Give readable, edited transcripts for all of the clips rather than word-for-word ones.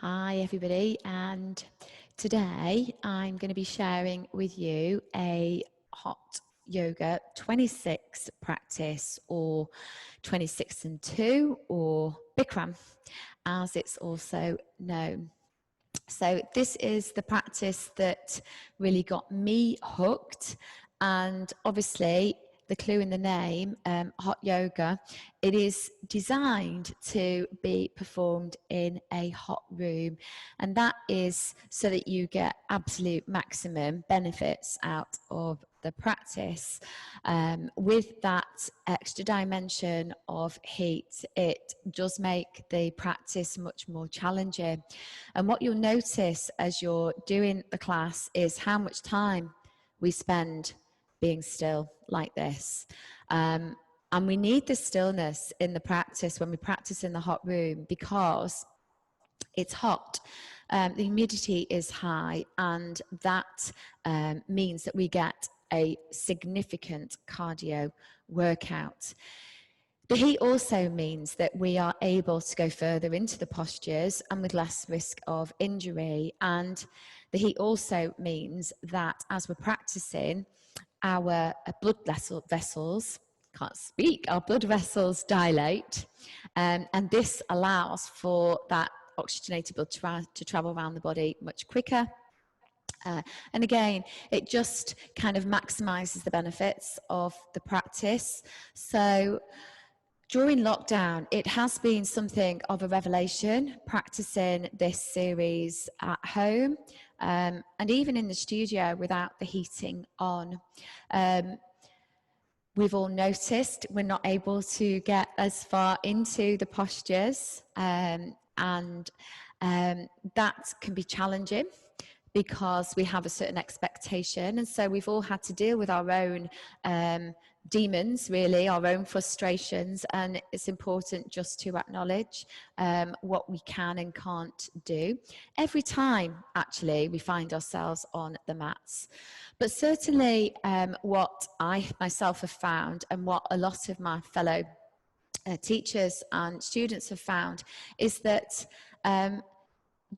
Hi everybody, and today I'm going to be sharing with you a hot yoga 26 practice, or 26 and 2, or Bikram as it's also known. So this is the practice that really got me hooked, and obviously the clue in the name, hot yoga, it is designed to be performed in a hot room, and that is so that you get absolute maximum benefits out of the practice. With that extra dimension of heat, it does make the practice much more challenging. And what you'll notice as you're doing the class is how much time we spend being still like this. And we need the stillness in the practice when we practice in the hot room, because it's hot. The humidity is high, and that means that we get a significant cardio workout. The heat also means that we are able to go further into the postures and with less risk of injury. And the heat also means that as we're practicing, our blood vessels, can't speak, our blood vessels dilate, and this allows for that oxygenated blood to travel around the body much quicker. And again, it just kind of maximizes the benefits of the practice. So during lockdown, it has been something of a revelation practicing this series at home, and even in the studio without the heating on. We've all noticed we're not able to get as far into the postures, and that can be challenging because we have a certain expectation, and so we've all had to deal with our own demons, really, our own frustrations, and it's important just to acknowledge what we can and can't do every time actually we find ourselves on the mats. But certainly what I myself have found, and what a lot of my fellow teachers and students have found, is that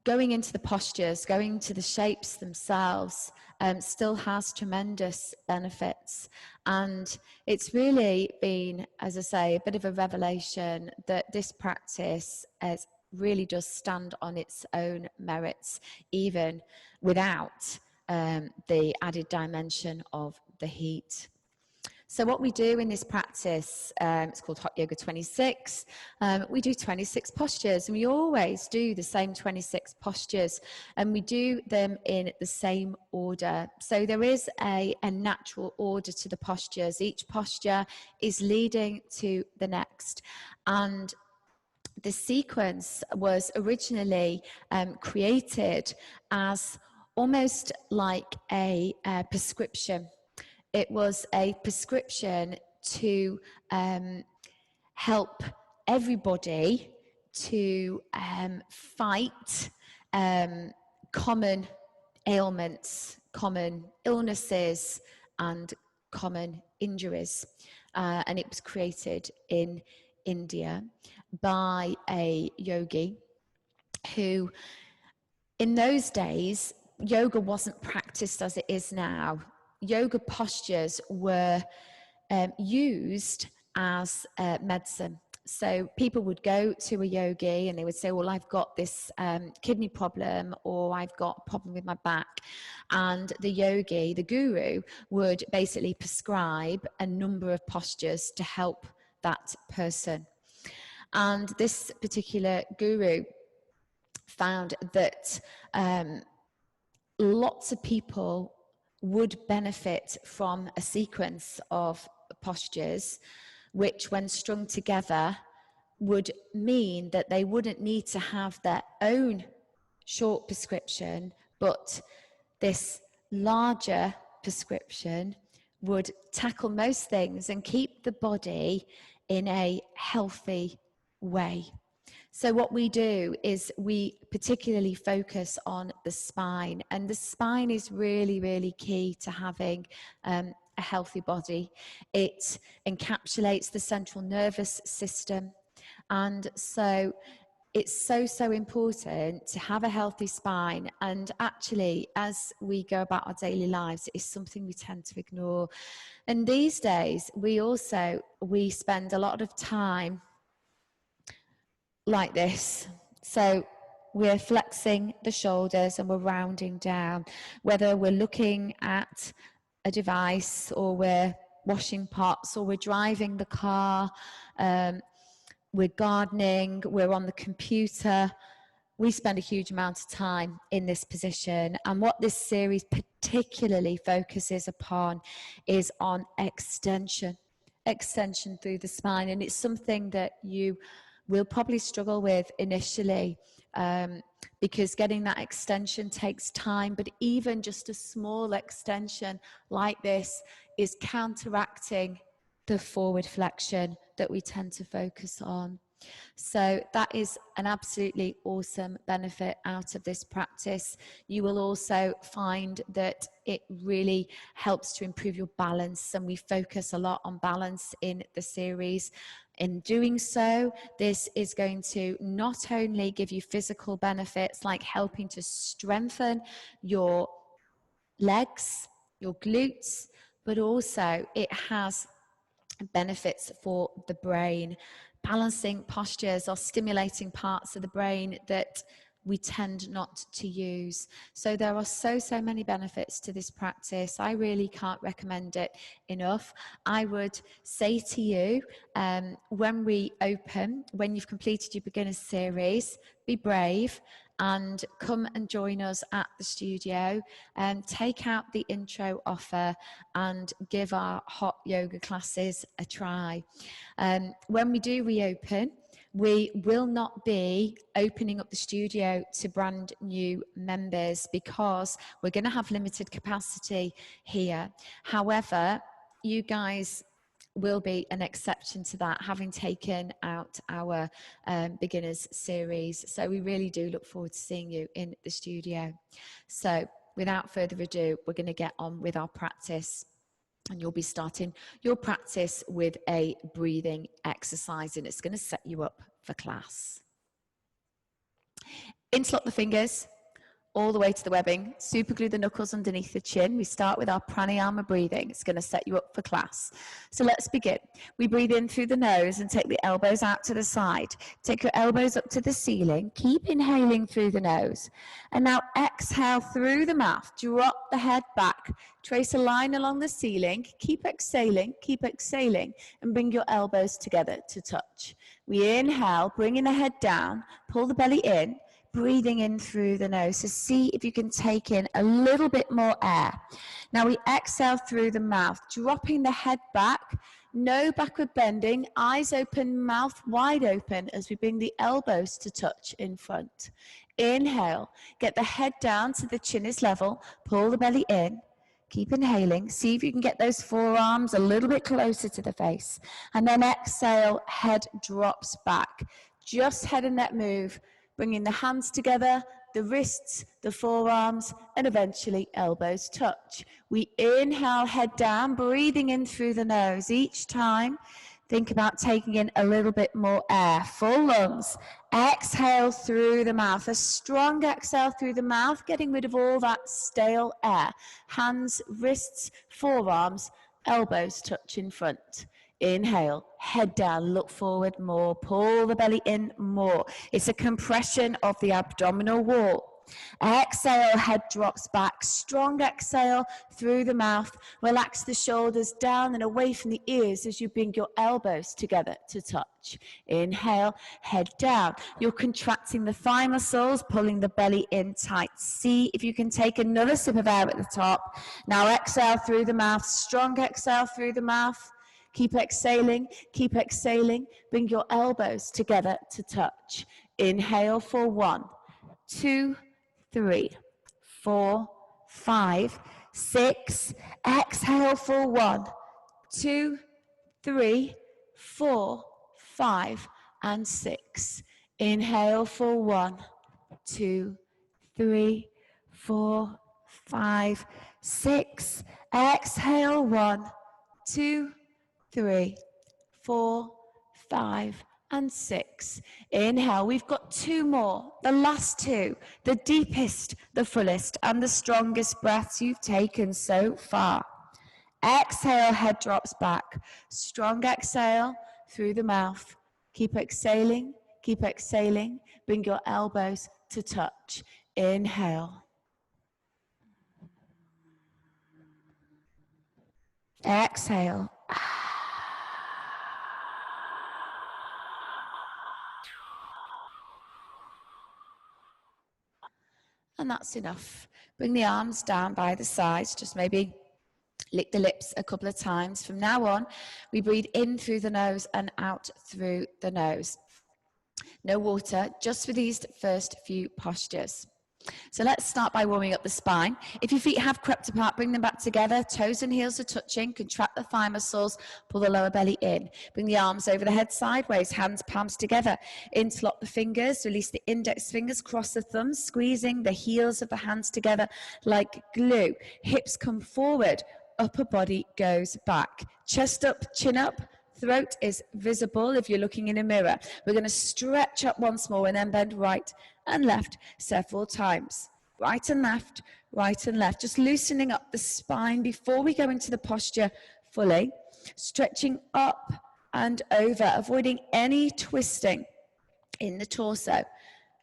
going into the postures, going to the shapes themselves, still has tremendous benefits. And it's really been, as I say, a bit of a revelation that this practice really does stand on its own merits, even without the added dimension of the heat. So what we do in this practice, it's called Hot Yoga 26. We do 26 postures, and we always do the same 26 postures, and we do them in the same order. So there is a natural order to the postures. Each posture is leading to the next. And the sequence was originally created as almost like a prescription. It was a prescription to help everybody to fight common ailments, common illnesses, and common injuries. And it was created in India by a yogi who, in those days, yoga wasn't practiced as it is now. Yoga postures were used as medicine. So people would go to a yogi and they would say, well, I've got this kidney problem, or I've got a problem with my back. And the yogi, the guru, would basically prescribe a number of postures to help that person. And this particular guru found that lots of people would benefit from a sequence of postures, which when strung together would mean that they wouldn't need to have their own short prescription, but this larger prescription would tackle most things and keep the body in a healthy way. So what we do is we particularly focus on the spine, and the spine is really, really key to having a healthy body. It encapsulates the central nervous system, and so it's so, so important to have a healthy spine. And actually, as we go about our daily lives, it's something we tend to ignore. And these days, we spend a lot of time like this. So we're flexing the shoulders and we're rounding down, whether we're looking at a device or we're washing pots or we're driving the car, we're gardening, we're on the computer. We spend a huge amount of time in this position. And what this series particularly focuses upon is on extension through the spine. And it's something that you will probably struggle with initially, because getting that extension takes time. But even just a small extension like this is counteracting the forward flexion that we tend to focus on. So that is an absolutely awesome benefit out of this practice. You will also find that it really helps to improve your balance, and we focus a lot on balance in the series. In doing so, this is going to not only give you physical benefits like helping to strengthen your legs, your glutes, but also it has benefits for the brain. Balancing postures or stimulating parts of the brain that we tend not to use. So there are so many benefits to this practice. I really can't recommend it enough. I would say to you, when we open, when you've completed your beginner series, be brave and come and join us at the studio, and take out the intro offer and give our hot yoga classes a try. When we do reopen, we will not be opening up the studio to brand new members because we're going to have limited capacity here. However, you guys will be an exception to that, having taken out our beginners series. So we really do look forward to seeing you in the studio. So without further ado, we're going to get on with our practice. And you'll be starting your practice with a breathing exercise, and it's going to set you up for class. Interlock the fingers all the way to the webbing. Super glue the knuckles underneath the chin. We start with our pranayama breathing. It's going to set you up for class. So let's begin. We breathe in through the nose and take the elbows out to the side. Take your elbows up to the ceiling. Keep inhaling through the nose. And now exhale through the mouth. Drop the head back. Trace a line along the ceiling. Keep exhaling, and bring your elbows together to touch. We inhale, bringing the head down. Pull the belly in. Breathing in through the nose. So see if you can take in a little bit more air. Now we exhale through the mouth, dropping the head back, no backward bending, eyes open, mouth wide open as we bring the elbows to touch in front. Inhale, get the head down so the chin is level, pull the belly in. Keep inhaling. See if you can get those forearms a little bit closer to the face. And then exhale, head drops back. Just head and neck move. Bringing the hands together, the wrists, the forearms, and eventually elbows touch. We inhale, head down, breathing in through the nose. Each time, think about taking in a little bit more air. Full lungs. Exhale through the mouth. A strong exhale through the mouth, getting rid of all that stale air. Hands, wrists, forearms, elbows touch in front. Inhale, head down, look forward more, pull the belly in more. It's a compression of the abdominal wall. Exhale, head drops back. Strong exhale through the mouth. Relax the shoulders down and away from the ears as you bring your elbows together to touch. Inhale, head down. You're contracting the thigh muscles, pulling the belly in tight. See if you can take another sip of air at the top. Now exhale through the mouth. Strong exhale through the mouth. Keep exhaling, bring your elbows together to touch. Inhale for 1, 2, 3, 4, 5, 6. Exhale for 1, 2, 3, 4, 5, and 6. Inhale for 1, 2, 3, 4, 5, 6. Exhale 1, 2, 3, 4, 5, and 6. Inhale, we've got 2 more, the last 2, the deepest, the fullest, and the strongest breaths you've taken so far. Exhale, head drops back. Strong exhale through the mouth. Keep exhaling, keep exhaling. Bring your elbows to touch. Inhale. Exhale. And that's enough. Bring the arms down by the sides, just maybe lick the lips a couple of times. From now on, we breathe in through the nose and out through the nose. No water, just for these first few postures. So let's start by warming up the spine. If your feet have crept apart, bring them back together. Toes and heels are touching. Contract the thigh muscles. Pull the lower belly in. Bring the arms over the head sideways. Hands, palms together. Interlock the fingers. Release the index fingers. Cross the thumbs. Squeezing the heels of the hands together like glue. Hips come forward. Upper body goes back. Chest up, chin up. Throat is visible if you're looking in a mirror. We're going to stretch up once more and then bend right and left several times. Right and left, right and left. Just loosening up the spine before we go into the posture fully. Stretching up and over, avoiding any twisting in the torso.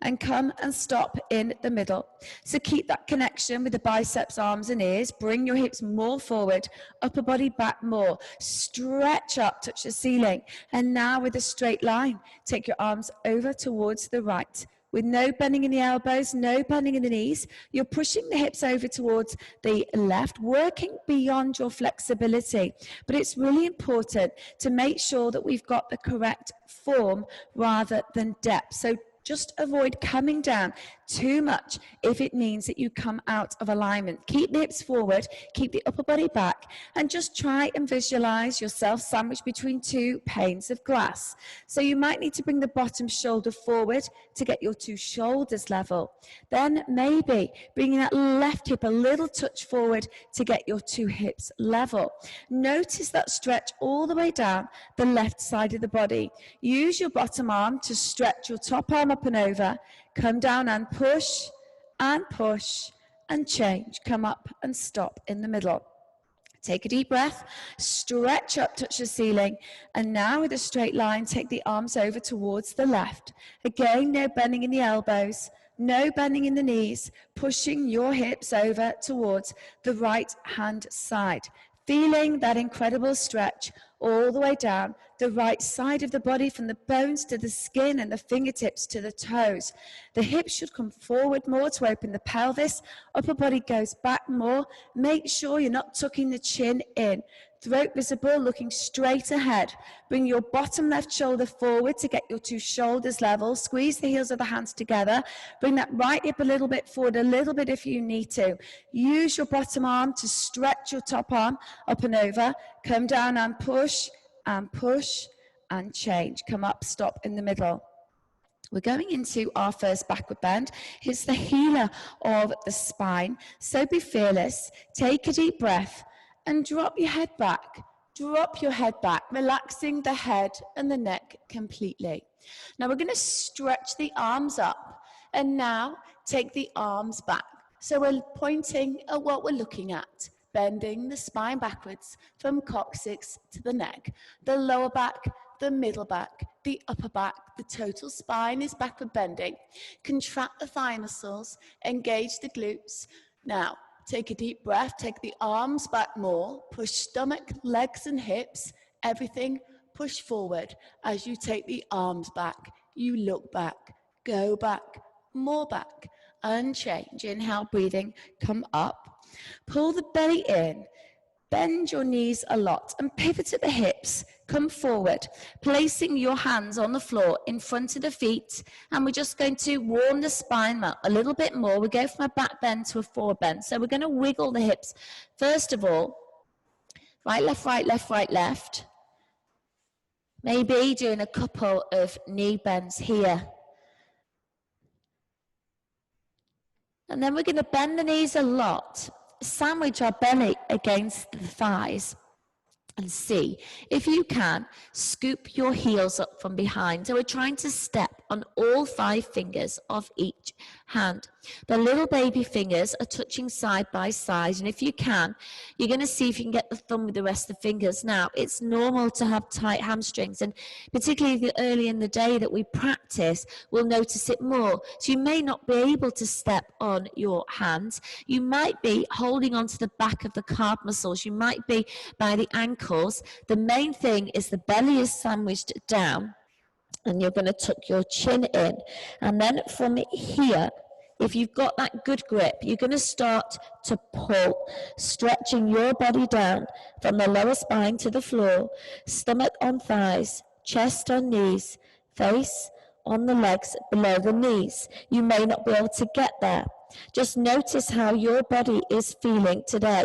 And come and stop in the middle. So keep that connection with the biceps, arms and ears. Bring your hips more forward, upper body back more. Stretch up, touch the ceiling. And now with a straight line, take your arms over towards the right. With no bending in the elbows, no bending in the knees. You're pushing the hips over towards the left, working beyond your flexibility. But it's really important to make sure that we've got the correct form rather than depth. So just avoid coming down too much if it means that you come out of alignment. Keep the hips forward, keep the upper body back, and just try and visualize yourself sandwiched between 2 panes of glass. So you might need to bring the bottom shoulder forward to get your 2 shoulders level. Then maybe bringing that left hip a little touch forward to get your 2 hips level. Notice that stretch all the way down the left side of the body. Use your bottom arm to stretch your top arm up and over. Come down and push and change. Come up and stop in the middle. Take a deep breath, stretch up, touch the ceiling, and now with a straight line, take the arms over towards the left. Again, no bending in the elbows, no bending in the knees, pushing your hips over towards the right hand side. Feeling that incredible stretch all the way down the right side of the body, from the bones to the skin and the fingertips to the toes. The hips should come forward more to open the pelvis. Upper body goes back more. Make sure you're not tucking the chin in. Throat visible, looking straight ahead. Bring your bottom left shoulder forward to get your 2 shoulders level. Squeeze the heels of the hands together. Bring that right hip a little bit forward, a little bit if you need to. Use your bottom arm to stretch your top arm up and over. Come down and push and change. Come up, stop in the middle. We're going into our first backward bend. It's the healer of the spine. So be fearless. Take a deep breath and drop your head back. Drop your head back, relaxing the head and the neck completely. Now we're going to stretch the arms up and now take the arms back. So we're pointing at what we're looking at. Bending the spine backwards from coccyx to the neck. The lower back, the middle back, the upper back, the total spine is backward bending. Contract the thigh muscles, engage the glutes. Now, take a deep breath, take the arms back more, push stomach, legs and hips, everything push forward. As you take the arms back, you look back, go back, more back, and change. Inhale, breathing, come up. Pull the belly in, bend your knees a lot and pivot at the hips. Come forward, placing your hands on the floor in front of the feet, and we're just going to warm the spine up a little bit more. We go from a back bend to a forward bend. So we're going to wiggle the hips. First of all, right, left, right, left, right, left. Maybe doing a couple of knee bends here. And then we're going to bend the knees a lot. Sandwich our belly against the thighs. And see if you can scoop your heels up from behind. So we're trying to step on all 5 fingers of each hand. The little baby fingers are touching side by side, and if you can, you're going to see if you can get the thumb with the rest of the fingers. Now, it's normal to have tight hamstrings, and particularly early in the day that we practice, we'll notice it more. So you may not be able to step on your hands. You might be holding onto the back of the calf muscles. You might be by the ankles. The main thing is the belly is sandwiched down, and you're going to tuck your chin in. And then from here, if you've got that good grip, you're going to start to pull, stretching your body down from the lower spine to the floor, stomach on thighs, chest on knees, face on the legs below the knees. You may not be able to get there. Just notice how your body is feeling today.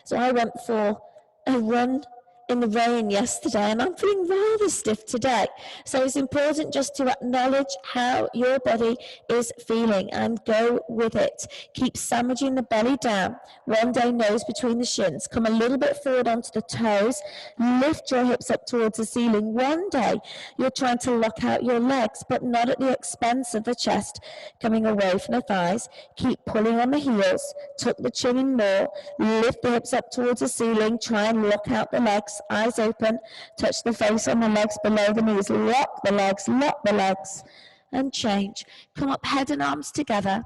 So I went for a run in the rain yesterday, and I'm feeling rather stiff today. So it's important just to acknowledge how your body is feeling and go with it. Keep sandwiching the belly down. One day, nose between the shins. Come a little bit forward onto the toes. Lift your hips up towards the ceiling. One day, you're trying to lock out your legs, but not at the expense of the chest, coming away from the thighs. Keep pulling on the heels. Tuck the chin in more. Lift the hips up towards the ceiling. Try and lock out the legs. Eyes open, touch the face on the legs below the knees, lock the legs, and change. Come up, head and arms together,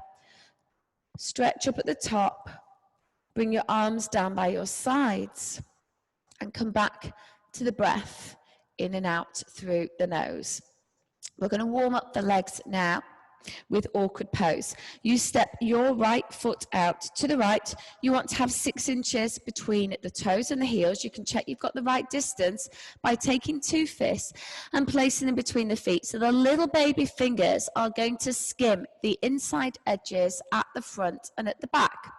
stretch up at the top, bring your arms down by your sides, and come back to the breath, in and out through the nose. We're going to warm up the legs now with awkward pose. You step your right foot out to the right. You want to have 6 inches between the toes and the heels. You can check you've got the right distance by taking 2 fists and placing them between the feet. So the little baby fingers are going to skim the inside edges at the front and at the back.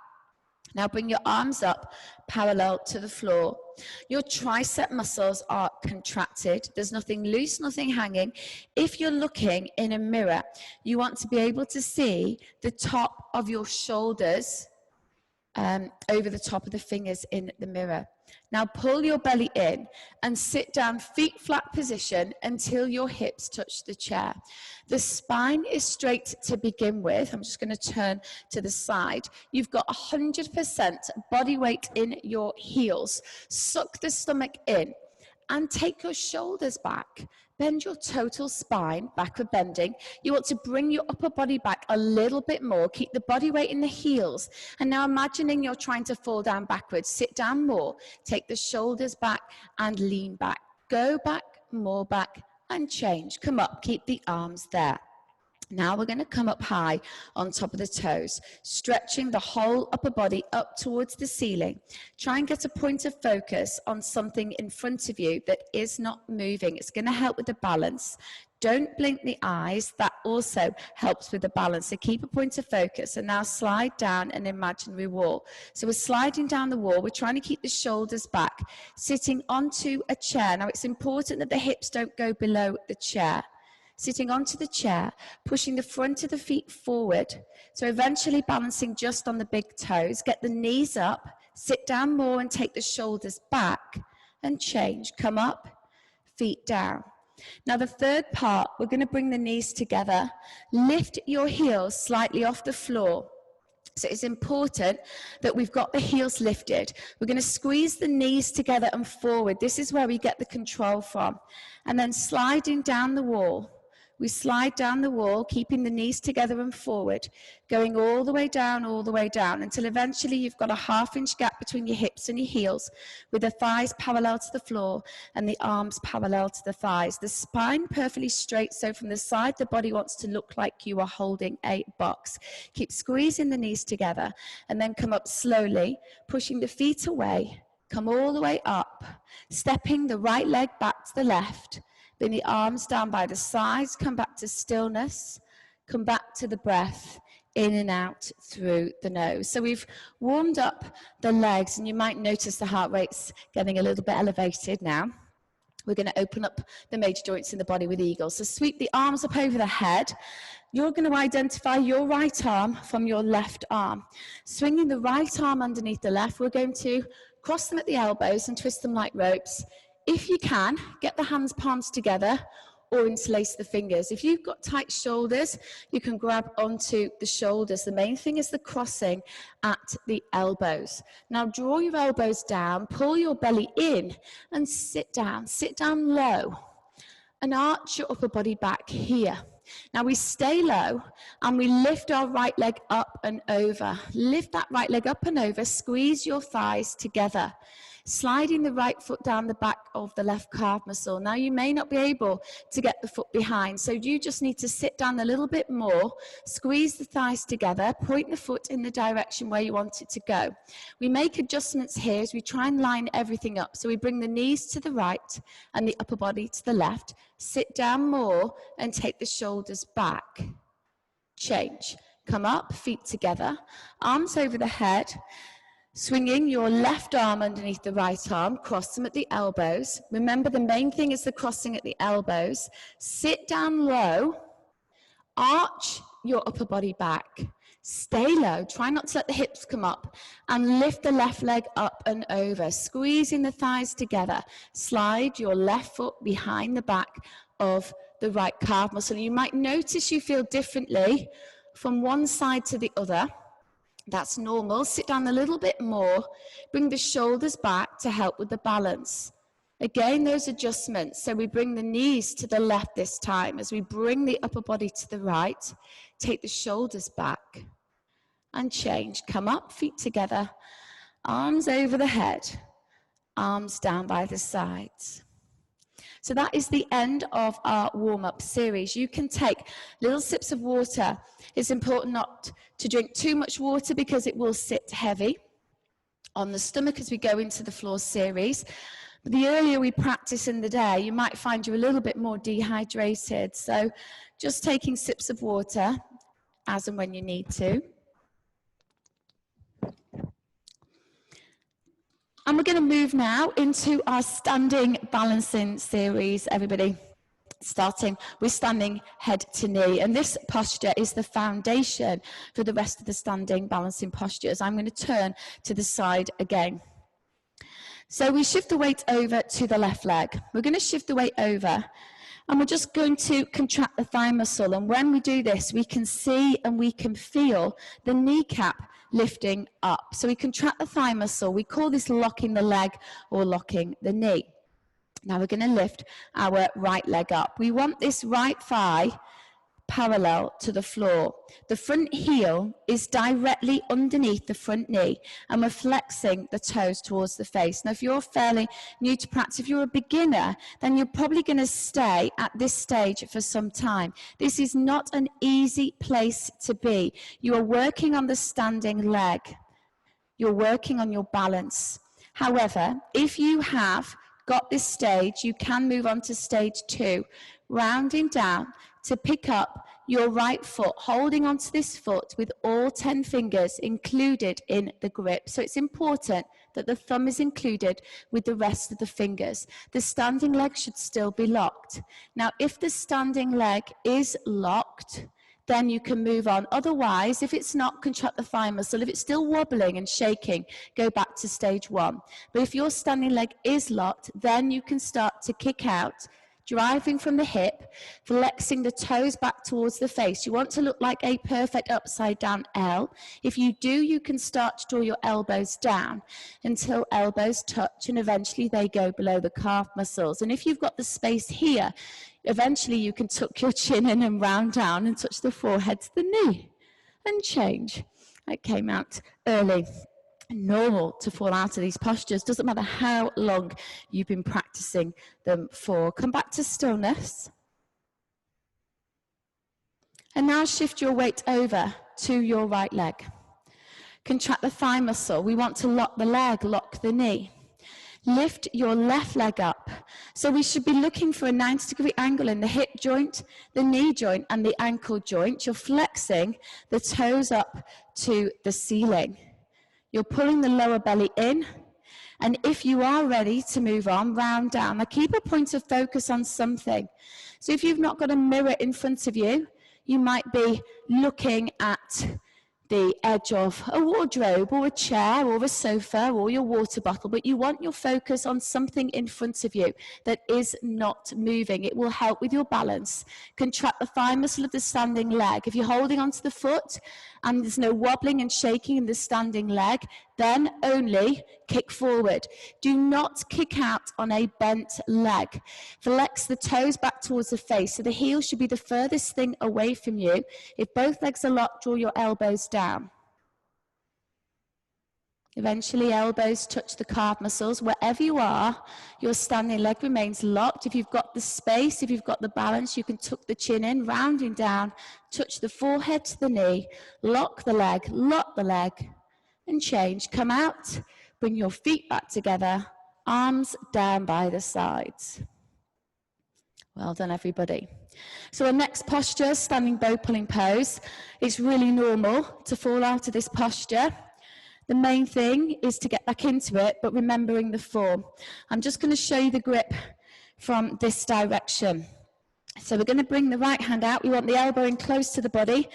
Now bring your arms up parallel to the floor. Your tricep muscles are contracted. There's nothing loose, nothing hanging. If you're looking in a mirror, you want to be able to see the top of your shoulders over the top of the fingers in the mirror. Now pull your belly in and sit down, feet flat position until your hips touch the chair. The spine is straight to begin with. I'm just going to turn to the side. You've got 100% body weight in your heels. Suck the stomach in and take your shoulders back. Bend your total spine, backward bending. You want to bring your upper body back a little bit more. Keep the body weight in the heels. And now imagining you're trying to fall down backwards. Sit down more. Take the shoulders back and lean back. Go back, more back, and change. Come up, keep the arms there. Now we're going to come up high on top of the toes, stretching the whole upper body up towards the ceiling. Try and get a point of focus on something in front of you that is not moving. It's going to help with the balance. Don't blink the eyes. That also helps with the balance. So keep a point of focus. And now slide down an imaginary wall. So we're sliding down the wall. We're trying to keep the shoulders back, sitting onto a chair. Now it's important that the hips don't go below the chair. Sitting onto the chair, pushing the front of the feet forward. So eventually balancing just on the big toes. Get the knees up, sit down more and take the shoulders back and change. Come up, feet down. Now the third part, we're going to bring the knees together. Lift your heels slightly off the floor. So it's important that we've got the heels lifted. We're going to squeeze the knees together and forward. This is where we get the control from. And then sliding down the wall. We slide down the wall, keeping the knees together and forward, going all the way down, until eventually you've got a half-inch gap between your hips and your heels, with the thighs parallel to the floor and the arms parallel to the thighs. The spine perfectly straight, so from the side, the body wants to look like you are holding a box. Keep squeezing the knees together, and then come up slowly, pushing the feet away, come all the way up, stepping the right leg back to the left. Bring the arms down by the sides, come back to stillness, come back to the breath, in and out through the nose. So we've warmed up the legs, and you might notice the heart rate's getting a little bit elevated now. We're going to open up the major joints in the body with eagles. So sweep the arms up over the head. You're going to identify your right arm from your left arm. Swinging the right arm underneath the left, we're going to Cross them at the elbows and twist them like ropes. If you can, get the hands palms together or interlace the fingers. If you've got tight shoulders, you can grab onto the shoulders. The main thing is the crossing at the elbows. Now draw your elbows down, pull your belly in and sit down low and arch your upper body back here. Now we stay low and we lift our right leg up and over. Lift that right leg up and over, squeeze your thighs together. Sliding the right foot down the back of the left calf muscle. Now you may not be able to get the foot behind, so you just need to sit down a little bit more, squeeze the thighs together, point the foot in the direction where you want it to go. We make adjustments here as we try and line everything up. So we bring the knees to the right and the upper body to the left, sit down more and take the shoulders back. Change. Come up, feet together, arms over the head, swinging your left arm underneath the right arm, cross them at the elbows. Remember, the main thing is the crossing at the elbows. Sit down low, arch your upper body back. Stay low, try not to let the hips come up, and lift the left leg up and over, squeezing the thighs together. Slide your left foot behind the back of the right calf muscle. You might notice you feel differently from one side to the other. That's normal. Sit down a little bit more. Bring the shoulders back to help with the balance. Again, those adjustments. So we bring the knees to the left this time. As we bring the upper body to the right, take the shoulders back and change. Come up, feet together, arms over the head, arms down by the sides. So that is the end of our warm-up series. You can take little sips of water. It's important not to drink too much water because it will sit heavy on the stomach as we go into the floor series. But the earlier we practice in the day, you might find you a little bit more dehydrated. So just taking sips of water as and when you need to. And we're going to move now into our standing balancing series, everybody. Starting with standing head to knee. And this posture is the foundation for the rest of the standing balancing postures. I'm going to turn to the side again. So we shift the weight over to the left leg. We're going to shift the weight over and we're just going to contract the thigh muscle. And when we do this, we can see and we can feel the kneecap lifting up. So we contract the thigh muscle. We call this locking the leg or locking the knee. Now we're going to lift our right leg up. We want this right thigh parallel to the floor. The front heel is directly underneath the front knee and we're flexing the toes towards the face. Now if you're fairly new to practice, if you're a beginner, then you're probably going to stay at this stage for some time. This is not an easy place to be. You are working on the standing leg. You're working on your balance. However, if you have got this stage, you can move on to stage 2, rounding down to pick up your right foot, holding onto this foot with all 10 fingers included in the grip. So it's important that the thumb is included with the rest of the fingers. The standing leg should still be locked. Now, if the standing leg is locked, then you can move on. Otherwise, if it's not, contract the thigh muscle. If it's still wobbling and shaking, go back to stage 1. But if your standing leg is locked, then you can start to kick out, driving from the hip, flexing the toes back towards the face. You want to look like a perfect upside down L. If you do, you can start to draw your elbows down until elbows touch and eventually they go below the calf muscles. And if you've got the space here, eventually you can tuck your chin in and round down and touch the forehead to the knee and change. It came out early. Normal to fall out of these postures. Doesn't matter how long you've been practicing them for. Come back to stillness. And now shift your weight over to your right leg. Contract the thigh muscle. We want to lock the leg, lock the knee. Lift your left leg up. So we should be looking for a 90-degree angle in the hip joint, the knee joint, and the ankle joint. You're flexing the toes up to the ceiling. You're pulling the lower belly in, and if you are ready to move on, round down. Now keep a point of focus on something. So if you've not got a mirror in front of you, you might be looking at the edge of a wardrobe or a chair or a sofa or your water bottle, but you want your focus on something in front of you that is not moving. It will help with your balance. Contract the thigh muscle of the standing leg. If you're holding onto the foot and there's no wobbling and shaking in the standing leg, then only kick forward. Do not kick out on a bent leg. Flex the toes back towards the face, so the heel should be the furthest thing away from you. If both legs are locked, draw your elbows down. Eventually, elbows touch the calf muscles. Wherever you are, your standing leg remains locked. If you've got the space, if you've got the balance, you can tuck the chin in, rounding down, touch the forehead to the knee, lock the leg, and change. Come out, bring your feet back together, arms down by the sides. Well done, everybody. So our next posture, standing bow pulling pose. It's really normal to fall out of this posture. The main thing is to get back into it, but remembering the form. I'm just going to show you the grip from this direction. So we're going to bring the right hand out. We want the elbow in close to the body.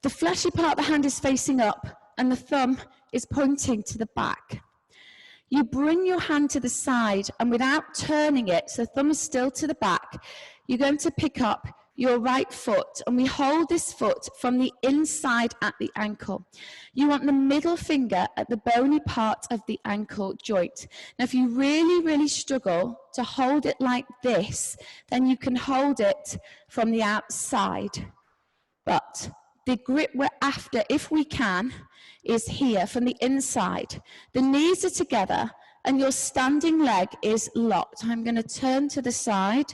The fleshy part of the hand is facing up, and the thumb is pointing to the back. You bring your hand to the side, and without turning it, so the thumb is still to the back, you're going to pick up your right foot, and we hold this foot from the inside at the ankle. You want the middle finger at the bony part of the ankle joint. Now, if you really struggle to hold it like this, then you can hold it from the outside. But the grip we're after, if we can, is here from the inside. The knees are together and your standing leg is locked. I'm going to turn to the side.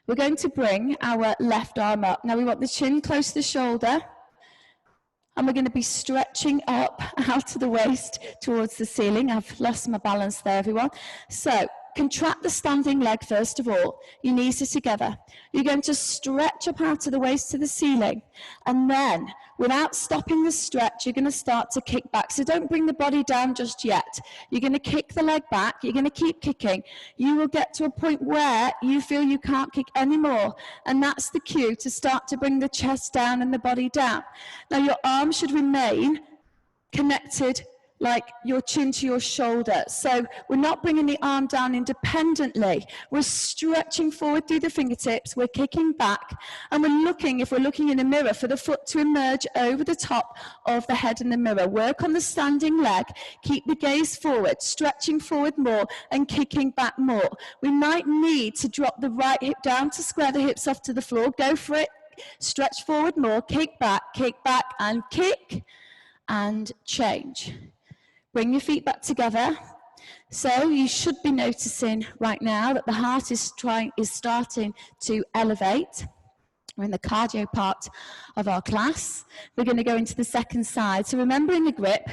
We're going to bring our left arm up. Now we want the chin close to the shoulder, and we're going to be stretching up out to the waist towards the ceiling. I've lost my balance there, everyone. So contract the standing leg first of all. Your knees are together. You're going to stretch up out to the waist to the ceiling, and then without stopping the stretch, you're going to start to kick back. So don't bring the body down just yet. You're going to kick the leg back. You're going to keep kicking. You will get to a point where you feel you can't kick anymore, and that's the cue to start to bring the chest down and the body down. Now your arms should remain connected like your chin to your shoulder. So we're not bringing the arm down independently. We're stretching forward through the fingertips. We're kicking back. And we're looking, if we're looking in a mirror, for the foot to emerge over the top of the head in the mirror. Work on the standing leg. Keep the gaze forward, stretching forward more and kicking back more. We might need to drop the right hip down to square the hips off to the floor. Go for it. Stretch forward more. Kick back, and kick, and change. Bring your feet back together. So you should be noticing right now that the heart is starting to elevate. We're in the cardio part of our class. We're going to go into the second side. So remembering the grip,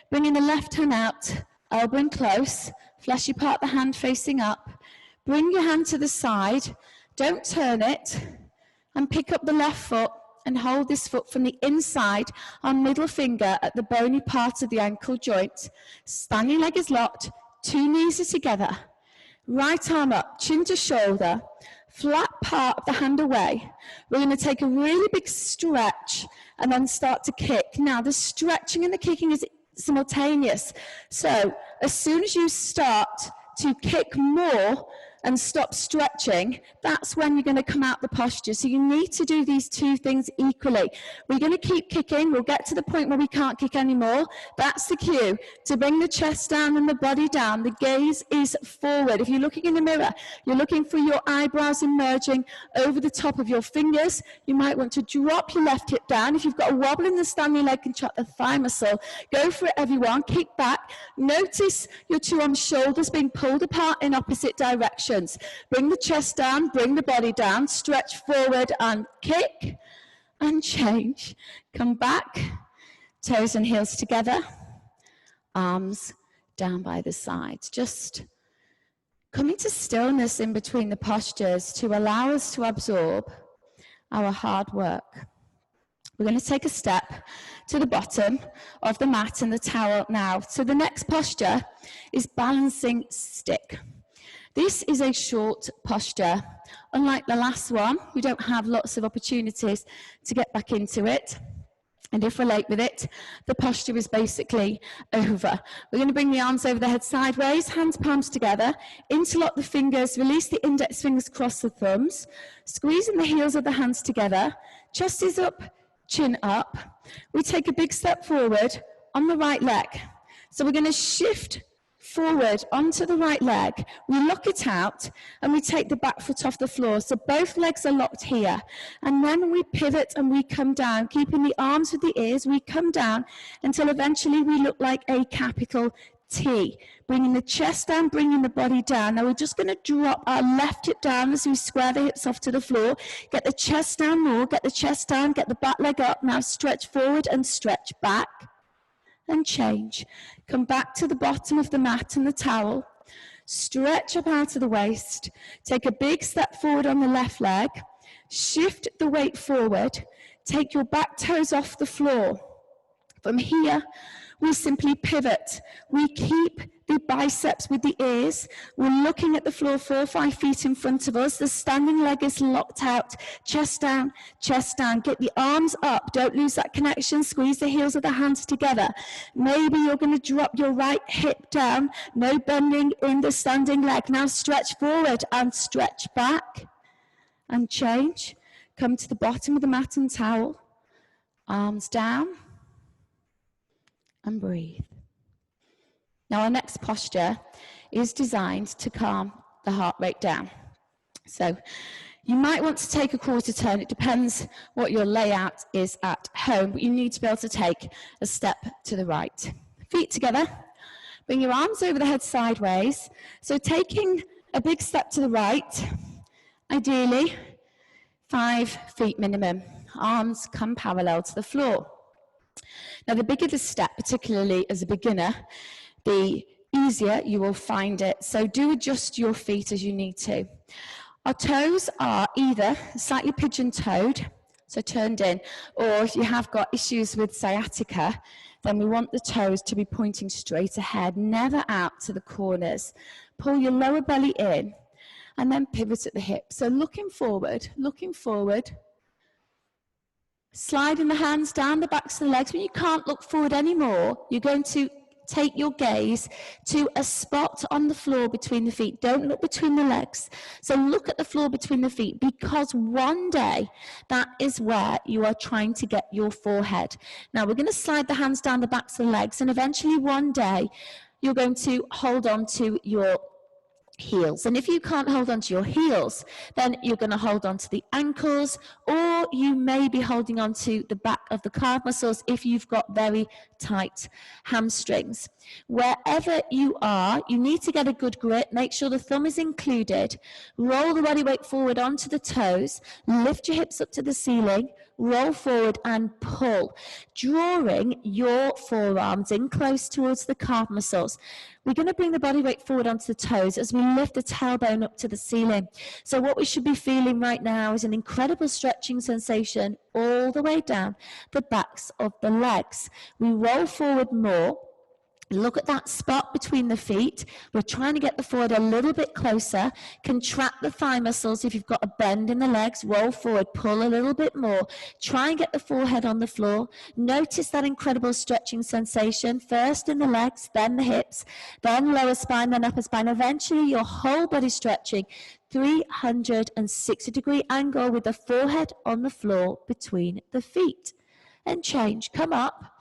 bringing the left hand out, elbow in close, fleshy part of the hand facing up. Bring your hand to the side, don't turn it, and pick up the left foot and hold this foot from the inside, our middle finger at the bony part of the ankle joint. Standing leg is locked, two knees are together. Right arm up, chin to shoulder, flat part of the hand away. We're going to take a really big stretch and then start to kick. Now, the stretching and the kicking is simultaneous. So as soon as you start to kick more and stop stretching, that's when you're going to come out the posture. So you need to do these two things equally. We're going to keep kicking. We'll get to the point where we can't kick anymore. That's the cue to bring the chest down and the body down. The gaze is forward. If you're looking in the mirror, you're looking for your eyebrows emerging over the top of your fingers. You might want to drop your left hip down. If you've got a wobble in the standing leg, contract the thigh muscle. Go for it, everyone. Kick back. Notice your two arm shoulders being pulled apart in opposite directions. Bring the chest down, bring the body down, stretch forward and kick and change. Come back, toes and heels together, arms down by the sides. Just coming to stillness in between the postures to allow us to absorb our hard work. We're going to take a step to the bottom of the mat and the towel now. So the next posture is balancing stick. This is a short posture. Unlike the last one, we don't have lots of opportunities to get back into it. And if we're late with it, the posture is basically over. We're going to bring the arms over the head sideways, hands palms together, interlock the fingers, release the index fingers across the thumbs, squeezing the heels of the hands together, chest is up, chin up. We take a big step forward on the right leg. So we're going to shift forward onto the right leg, we lock it out, and we take the back foot off the floor. So both legs are locked here. And then we pivot and we come down, keeping the arms with the ears. We come down until eventually we look like a capital T, bringing the chest down, bringing the body down. Now we're just going to drop our left hip down as we square the hips off to the floor. Get the chest down more, get the chest down, get the back leg up. Now stretch forward and stretch back. And change. Come back to the bottom of the mat and the towel. Stretch up out of the waist. Take a big step forward on the left leg. Shift the weight forward. Take your back toes off the floor. From here, we simply pivot. We keep the biceps with the ears. We're looking at the floor 4 or 5 feet in front of us. The standing leg is locked out. Chest down, chest down. Get the arms up. Don't lose that connection. Squeeze the heels of the hands together. Maybe you're going to drop your right hip down. No bending in the standing leg. Now stretch forward and stretch back. And change. Come to the bottom of the mat and towel. Arms down. And breathe. Now our next posture is designed to calm the heart rate down. So you might want to take a quarter turn. It depends what your layout is at home, but you need to be able to take a step to the right. Feet together. Bring your arms over the head sideways. So taking a big step to the right, ideally 5 feet minimum. Arms come parallel to the floor. Now, the bigger the step, particularly as a beginner, the easier you will find it. So do adjust your feet as you need to. Our toes are either slightly pigeon-toed, so turned in, or if you have got issues with sciatica, then we want the toes to be pointing straight ahead, never out to the corners. Pull your lower belly in, and then pivot at the hips. So looking forward. Sliding the hands down the backs of the legs. When you can't look forward anymore, you're going to take your gaze to a spot on the floor between the feet. Don't look between the legs. So look at the floor between the feet, because one day that is where you are trying to get your forehead. Now we're going to slide the hands down the backs of the legs, and eventually one day you're going to hold on to your heels. And if you can't hold on to your heels, then you're going to hold on to the ankles, or you may be holding on to the back of the calf muscles if you've got very tight hamstrings. Wherever you are, you need to get a good grip. Make sure the thumb is included. Roll the body weight forward onto the toes. Lift your hips up to the ceiling. Roll forward and pull, drawing your forearms in close towards the calf muscles. We're going to bring the body weight forward onto the toes as we lift the tailbone up to the ceiling. So what we should be feeling right now is an incredible stretching sensation all the way down the backs of the legs. We roll forward more. Look at that spot between the feet. We're trying to get the forehead a little bit closer. Contract the thigh muscles. If you've got a bend in the legs, roll forward, pull a little bit more. Try and get the forehead on the floor. Notice that incredible stretching sensation, first in the legs, then the hips, then lower spine, then upper spine. Eventually, your whole body stretching. 360-degree angle with the forehead on the floor between the feet. And change. Come up.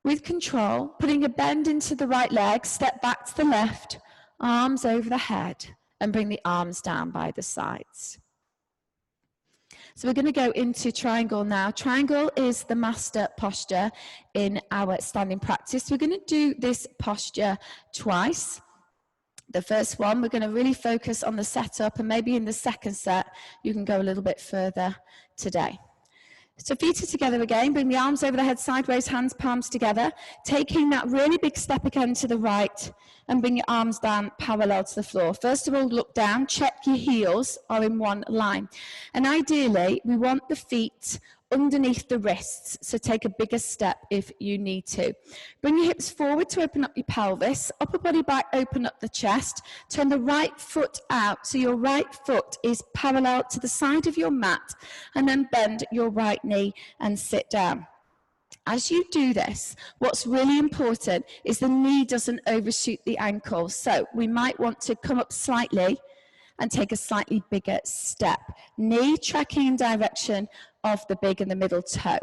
With control, putting a bend into the right leg, step back to the left, arms over the head, and bring the arms down by the sides. So we're going to go into triangle now. Triangle is the master posture in our standing practice. We're going to do this posture twice. The first one, we're going to really focus on the setup, and maybe in the second set, you can go a little bit further today. So feet are together again, bring the arms over the head sideways, hands, palms together, taking that really big step again to the right, and bring your arms down parallel to the floor. First of all, look down, check your heels are in one line. And ideally, we want the feet underneath the wrists, so take a bigger step if you need to. Bring your hips forward to open up your pelvis, upper body back, open up the chest, turn the right foot out, so your right foot is parallel to the side of your mat, and then bend your right knee and sit down. As you do this, what's really important is the knee doesn't overshoot the ankle. So we might want to come up slightly and take a slightly bigger step. Knee tracking in direction of the big and the middle toe.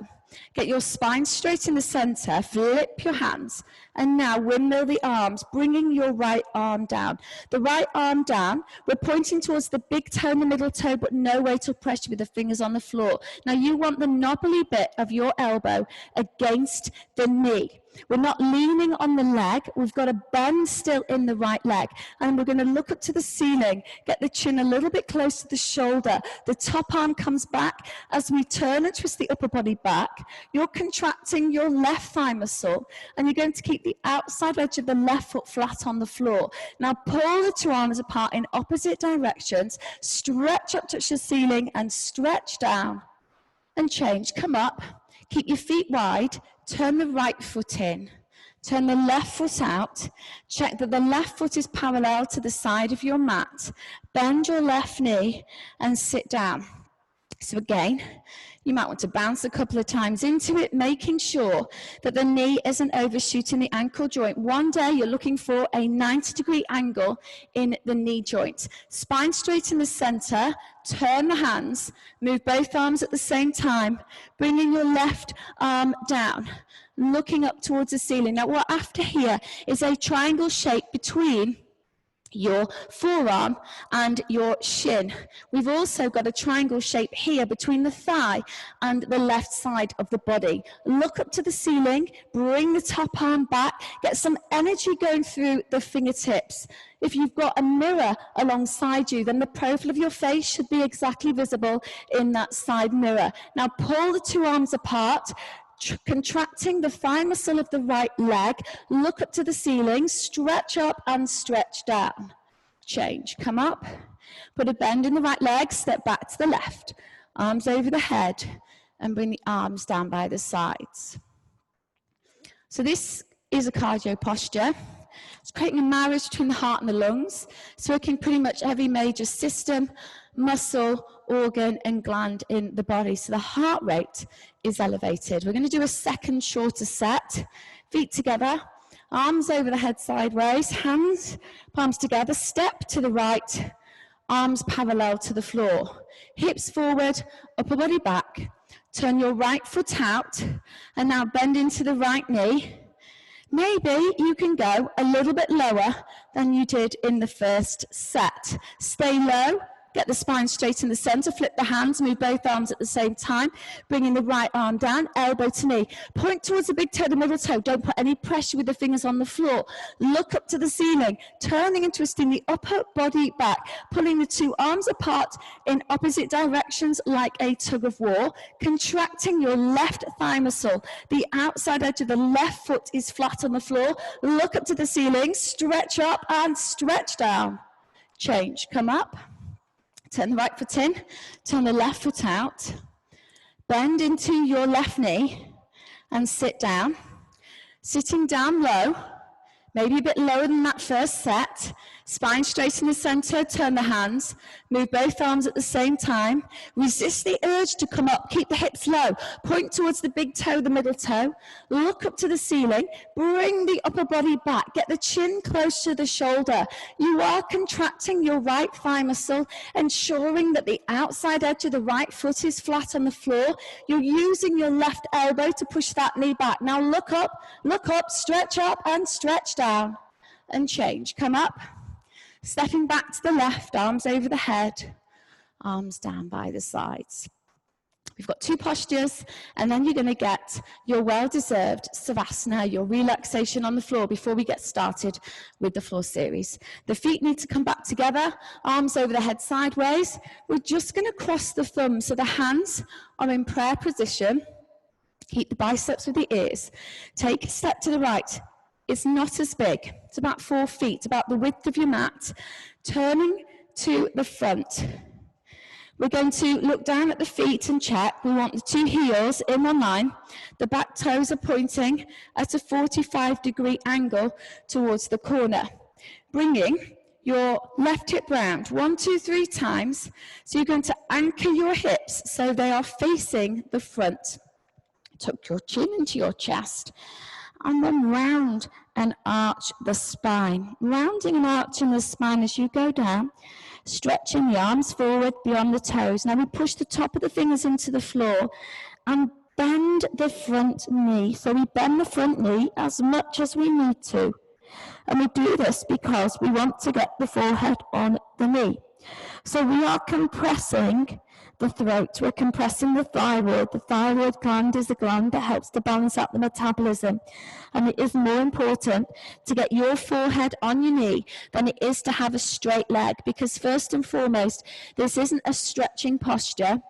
Get your spine straight in the center, flip your hands, and now windmill the arms, bringing your right arm down. The right arm down, we're pointing towards the big toe and the middle toe, but no weight or pressure with the fingers on the floor. Now you want the knobbly bit of your elbow against the knee. We're not leaning on the leg, we've got a bend still in the right leg, and we're going to look up to the ceiling, get the chin a little bit close to the shoulder, the top arm comes back. As we turn and twist the upper body back, you're contracting your left thigh muscle, and you're going to keep the outside edge of the left foot flat on the floor. Now pull the two arms apart in opposite directions, stretch up, touch the ceiling, and stretch down, and change. Come up, keep your feet wide, turn the right foot in, turn the left foot out, check that the left foot is parallel to the side of your mat, bend your left knee and sit down. So again, you might want to bounce a couple of times into it, making sure that the knee isn't overshooting the ankle joint. One day you're looking for a 90-degree angle in the knee joint. Spine straight in the center, turn the hands, move both arms at the same time, bringing your left arm down, looking up towards the ceiling. Now what after here is a triangle shape between your forearm and your shin. We've also got a triangle shape here between the thigh and the left side of the body. Look up to the ceiling, bring the top arm back, get some energy going through the fingertips. If you've got a mirror alongside you, then the profile of your face should be exactly visible in that side mirror. Now pull the two arms apart, contracting the thigh muscle of the right leg, look up to the ceiling, stretch up and stretch down. Change, come up, put a bend in the right leg, step back to the left, arms over the head, and bring the arms down by the sides. So this is a cardio posture. It's creating a marriage between the heart and the lungs. It's working pretty much every major system, muscle, organ and gland in the body. So the heart rate is elevated. We're going to do a second shorter set. Feet together, arms over the head sideways, hands, palms together, step to the right, arms parallel to the floor. Hips forward, upper body back. Turn your right foot out and now bend into the right knee. Maybe you can go a little bit lower than you did in the first set. Stay low. Get the spine straight in the center, flip the hands, move both arms at the same time, bringing the right arm down, elbow to knee. Point towards the big toe, the middle toe. Don't put any pressure with the fingers on the floor. Look up to the ceiling, turning and twisting the upper body back, pulling the two arms apart in opposite directions like a tug of war, contracting your left thigh muscle. The outside edge of the left foot is flat on the floor. Look up to the ceiling, stretch up and stretch down. Change, come up. Turn the right foot in, turn the left foot out, bend into your left knee and sit down. Sitting down low, maybe a bit lower than that first set. Spine straight in the center, turn the hands, move both arms at the same time. Resist the urge to come up, keep the hips low. Point towards the big toe, the middle toe. Look up to the ceiling, bring the upper body back, get the chin close to the shoulder. You are contracting your right thigh muscle, ensuring that the outside edge of the right foot is flat on the floor. You're using your left elbow to push that knee back. Now look up, stretch up and stretch down and change. Come up. Stepping back to the left, arms over the head, arms down by the sides. We've got two postures, and then you're going to get your well-deserved Savasana, your relaxation on the floor before we get started with the floor series. The feet need to come back together, arms over the head sideways. We're just going to cross the thumbs, so the hands are in prayer position. Keep the biceps with the ears. Take a step to the right. It's not as big. It's about 4 feet, about the width of your mat. Turning to the front. We're going to look down at the feet and check. We want the two heels in one line. The back toes are pointing at a 45-degree angle towards the corner. Bringing your left hip round 1, 2, 3 times. So you're going to anchor your hips so they are facing the front. tuck your chin into your chest, and then round and arch the spine. Rounding and arching the spine as you go down, stretching the arms forward beyond the toes. Now we push the top of the fingers into the floor and bend the front knee. So we bend the front knee as much as we need to. And we do this because we want to get the forehead on the knee. So we are compressing the throat. We're compressing the thyroid. The thyroid gland is a gland that helps to balance out the metabolism. And it is more important to get your forehead on your knee than it is to have a straight leg, because first and foremost, this isn't a stretching posture.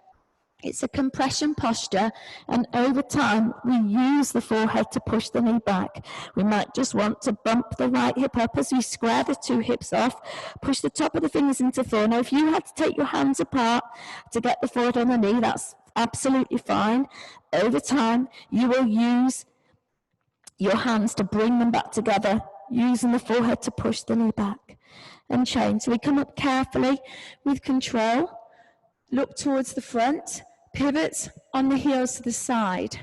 It's a compression posture, and over time, we use the forehead to push the knee back. We might just want to bump the right hip up as we square the two hips off, push the top of the fingers into the floor. Now, if you had to take your hands apart to get the forehead on the knee, that's absolutely fine. Over time, you will use your hands to bring them back together, using the forehead to push the knee back and change. So we come up carefully with control, look towards the front, pivot on the heels to the side,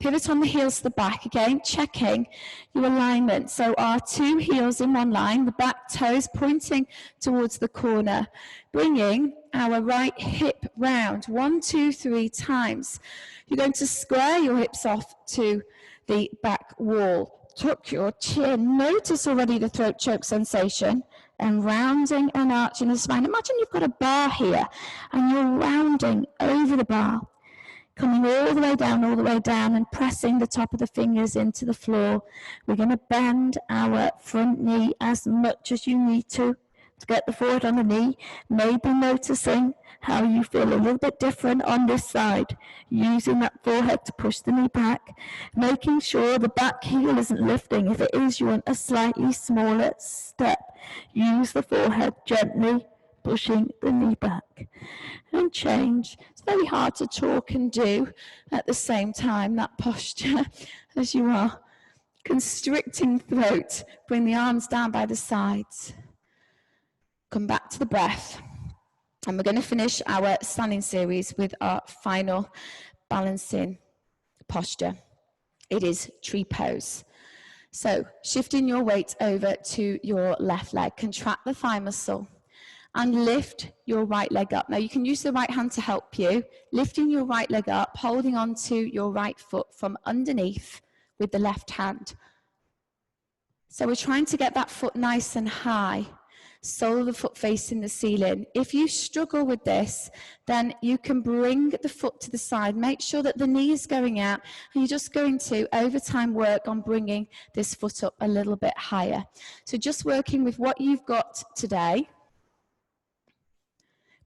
pivot on the heels to the back, again checking your alignment. So our two heels in one line, the back toes pointing towards the corner, bringing our right hip round 1, 2, 3 times. You're going to square your hips off to the back wall, tuck your chin, notice already the throat choke sensation, and rounding and arching the spine. Imagine you've got a bar here and you're rounding over the bar, coming all the way down and pressing the top of the fingers into the floor. We're going to bend our front knee as much as you need to get the forehead on the knee, maybe noticing how you feel a little bit different on this side, using that forehead to push the knee back, making sure the back heel isn't lifting. If it is, you want a slightly smaller step. Use the forehead gently, pushing the knee back, and change. It's very hard to talk and do at the same time, that posture, as you are constricting throat. Bring the arms down by the sides. Come back to the breath, and we're going to finish our standing series with our final balancing posture. It is tree pose. So shifting your weight over to your left leg, contract the thigh muscle and lift your right leg up. Now you can use the right hand to help you, lifting your right leg up, holding on to your right foot from underneath with the left hand. So we're trying to get that foot nice and high, sole of the foot facing the ceiling. If you struggle with this, then you can bring the foot to the side. Make sure that the knee is going out, and you're just going to, over time, work on bringing this foot up a little bit higher. So just working with what you've got today.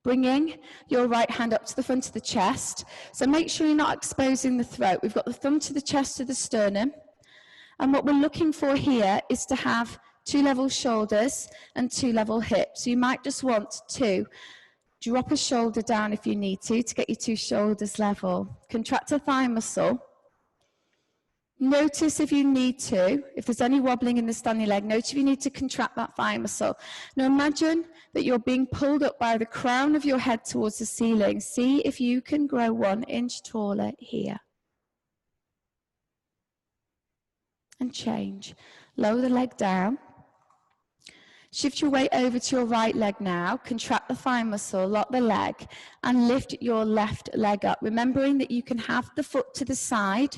Bringing your right hand up to the front of the chest. So make sure you're not exposing the throat. We've got the thumb to the chest to the sternum. And what we're looking for here is to have 2 level shoulders and 2 level hips. So you might just want to drop a shoulder down if you need to get your 2 shoulders level. Contract a thigh muscle. Notice if you need to, if there's any wobbling in the standing leg, notice if you need to contract that thigh muscle. Now imagine that you're being pulled up by the crown of your head towards the ceiling. See if you can grow 1 inch taller here. And change. Lower the leg down. Shift your weight over to your right leg now. Contract the thigh muscle, lock the leg, and lift your left leg up. Remembering that you can have the foot to the side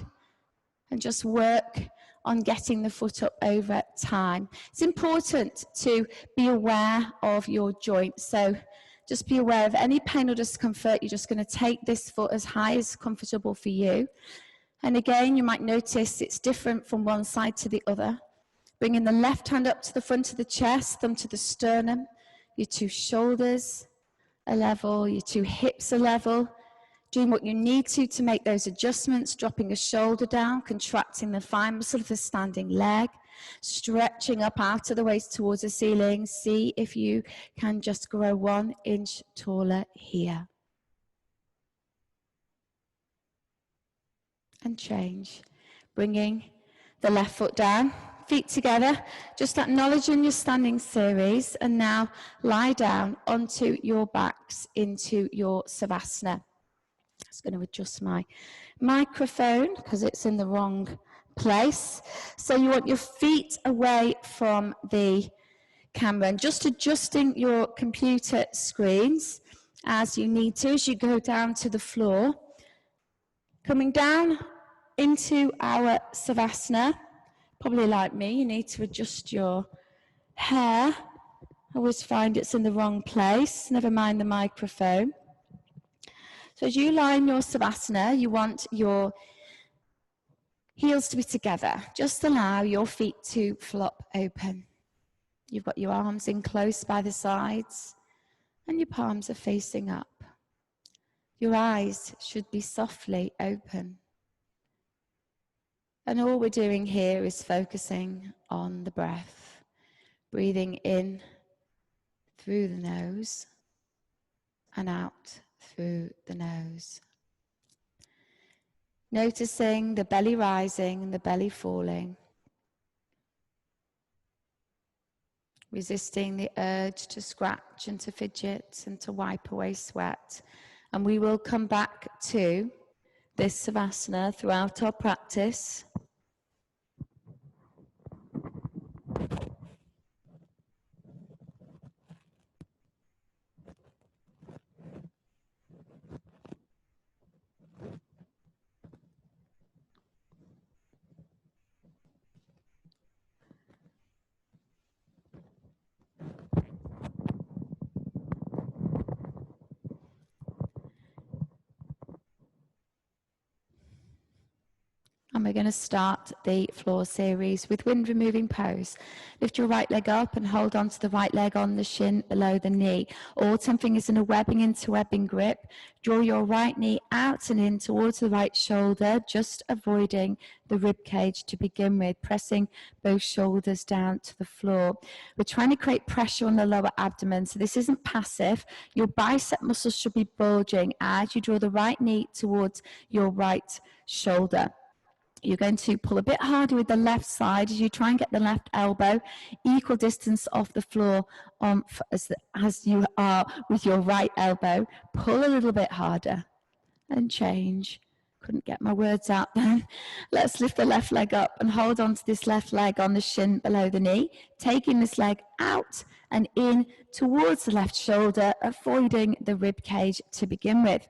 and just work on getting the foot up over time. It's important to be aware of your joints. So just be aware of any pain or discomfort. You're just going to take this foot as high as comfortable for you. And again, you might notice it's different from one side to the other. Bringing the left hand up to the front of the chest, thumb to the sternum, your 2 shoulders are level, your 2 hips are level. Doing what you need to make those adjustments, dropping a shoulder down, contracting the thigh muscle of the standing leg, stretching up out of the waist towards the ceiling. See if you can just grow 1 inch taller here. And change. Bringing the left foot down. Feet together, just acknowledging your standing series, and now lie down onto your backs into your Savasana. Just going to adjust my microphone because it's in the wrong place. So you want your feet away from the camera and just adjusting your computer screens as you need to as you go down to the floor. Coming down into our Savasana. Probably like me, you need to adjust your hair. I always find it's in the wrong place, never mind the microphone. So as you lie in your Savasana, you want your heels to be together. Just allow your feet to flop open. You've got your arms in close by the sides and your palms are facing up. Your eyes should be softly open. And all we're doing here is focusing on the breath, breathing in through the nose and out through the nose. Noticing the belly rising and the belly falling. Resisting the urge to scratch and to fidget and to wipe away sweat. And we will come back to this Savasana throughout our practice. And we're going to start the floor series with wind removing pose. Lift your right leg up and hold on to the right leg on the shin below the knee. All 10 fingers in a webbing into webbing grip. Draw your right knee out and in towards the right shoulder, just avoiding the rib cage to begin with, pressing both shoulders down to the floor. We're trying to create pressure on the lower abdomen, so this isn't passive. Your bicep muscles should be bulging as you draw the right knee towards your right shoulder. You're going to pull a bit harder with the left side as you try and get the left elbow equal distance off the floor as you are with your right elbow. Pull a little bit harder and change. Couldn't get my words out then. Let's lift the left leg up and hold on to this left leg on the shin below the knee, taking this leg out and in towards the left shoulder, avoiding the rib cage to begin with.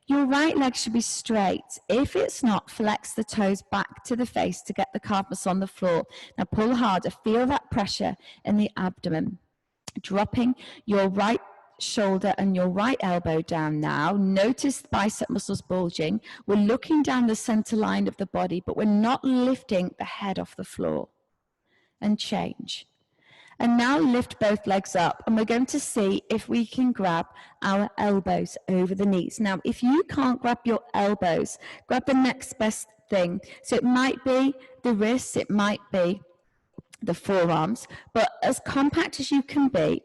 Your right leg should be straight. If it's not, flex the toes back to the face to get the calf muscle on the floor. Now pull harder. Feel that pressure in the abdomen. Dropping your right shoulder and your right elbow down now. Notice the bicep muscles bulging. We're looking down the center line of the body, but we're not lifting the head off the floor. And change. And now lift both legs up, and we're going to see if we can grab our elbows over the knees. Now, if you can't grab your elbows, grab the next best thing. So it might be the wrists, it might be the forearms, but as compact as you can be,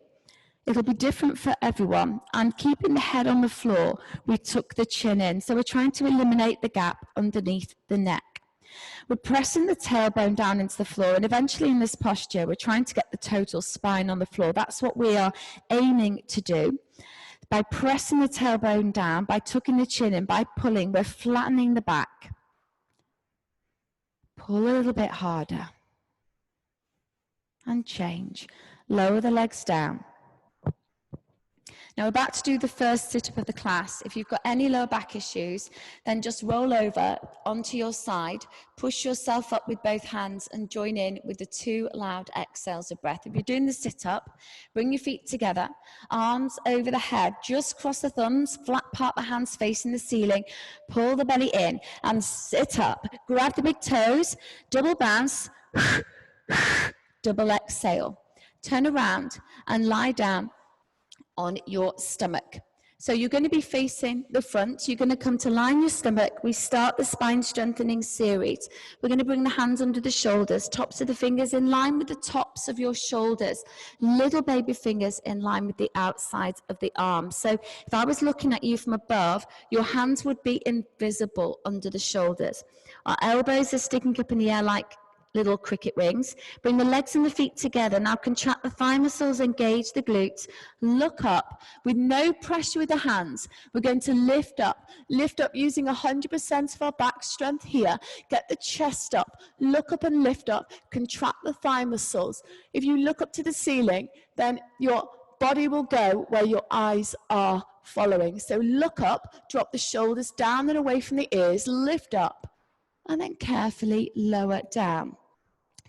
it'll be different for everyone. And keeping the head on the floor, we tuck the chin in. So we're trying to eliminate the gap underneath the neck. We're pressing the tailbone down into the floor, and eventually in this posture, we're trying to get the total spine on the floor. That's what we are aiming to do. By pressing the tailbone down, by tucking the chin in, by pulling, we're flattening the back. Pull a little bit harder. And change. Lower the legs down. Now we're about to do the first sit-up of the class. If you've got any lower back issues, then just roll over onto your side, push yourself up with both hands and join in with the 2 loud exhales of breath. If you're doing the sit-up, bring your feet together, arms over the head, just cross the thumbs, flat part the hands facing the ceiling, pull the belly in and sit up. Grab the big toes, double bounce, double exhale. Turn around and lie down on your stomach. So you're going to be facing the front. You're going to come to line your stomach. We start the spine strengthening series. We're going to bring the hands under the shoulders, tops of the fingers in line with the tops of your shoulders, little baby fingers in line with the outsides of the arms. So if I was looking at you from above, your hands would be invisible under the shoulders. Our elbows are sticking up in the air like little cricket wings. Bring the legs and the feet together. Now contract the thigh muscles, engage the glutes. Look up with no pressure with the hands. We're going to lift up using 100% of our back strength here. Get the chest up, look up and lift up, contract the thigh muscles. If you look up to the ceiling, then your body will go where your eyes are following. So look up, drop the shoulders down and away from the ears, lift up, and then carefully lower down.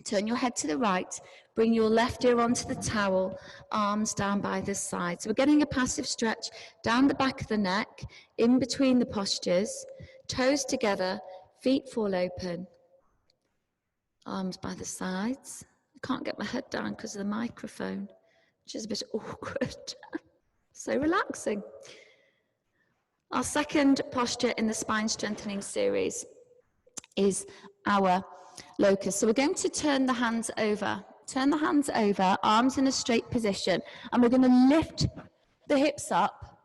Turn your head to the right, bring your left ear onto the towel, arms down by the side. So we're getting a passive stretch down the back of the neck, in between the postures, toes together, feet fall open, arms by the sides. I can't get my head down because of the microphone, which is a bit awkward. So relaxing. Our second posture in the spine strengthening series is our Locust. So we're going to turn the hands over, arms in a straight position, and we're going to lift the hips up,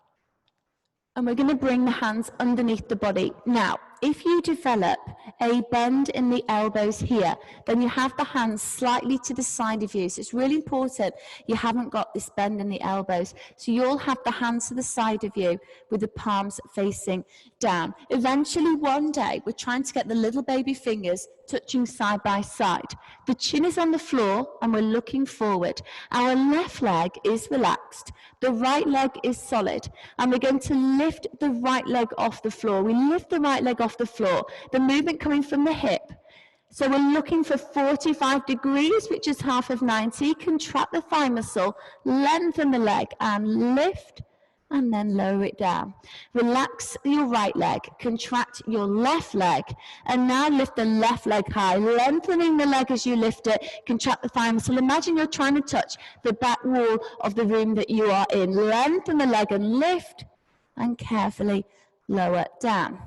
and we're going to bring the hands underneath the body. Now, if you develop a bend in the elbows here, then you have the hands slightly to the side of you. So it's really important you haven't got this bend in the elbows. So you'll have the hands to the side of you with the palms facing down. Eventually, one day, we're trying to get the little baby fingers touching side by side. The chin is on the floor and we're looking forward. Our left leg is relaxed. The right leg is solid. And we're going to lift the right leg off the floor. We lift the right leg off the floor. The movement coming from the hip. So we're looking for 45 degrees, which is half of 90. Contract the thigh muscle, lengthen the leg and lift, and then lower it down. Relax your right leg, contract your left leg, and now lift the left leg high, lengthening the leg as you lift it, contract the thigh muscle. Imagine you're trying to touch the back wall of the room that you are in. Lengthen the leg and lift, and carefully lower down.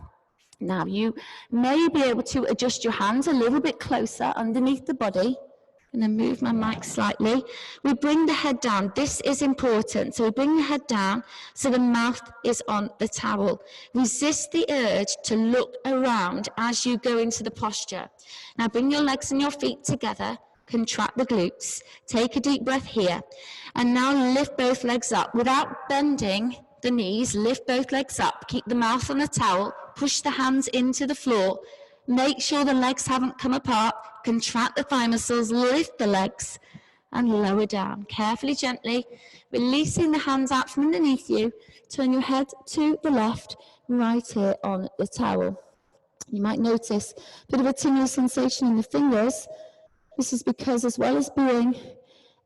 Now you may be able to adjust your hands a little bit closer underneath the body. I'm going to move my mic slightly. We bring the head down. This is important. So we bring the head down so the mouth is on the towel. Resist the urge to look around as you go into the posture. Now bring your legs and your feet together. Contract the glutes. Take a deep breath here. And now lift both legs up. Without bending the knees, lift both legs up. Keep the mouth on the towel. Push the hands into the floor. Make sure the legs haven't come apart. Contract the thigh muscles, lift the legs, and lower down. Carefully, gently, releasing the hands out from underneath you. Turn your head to the left, right here on the towel. You might notice a bit of a tingling sensation in the fingers. This is because, as well as being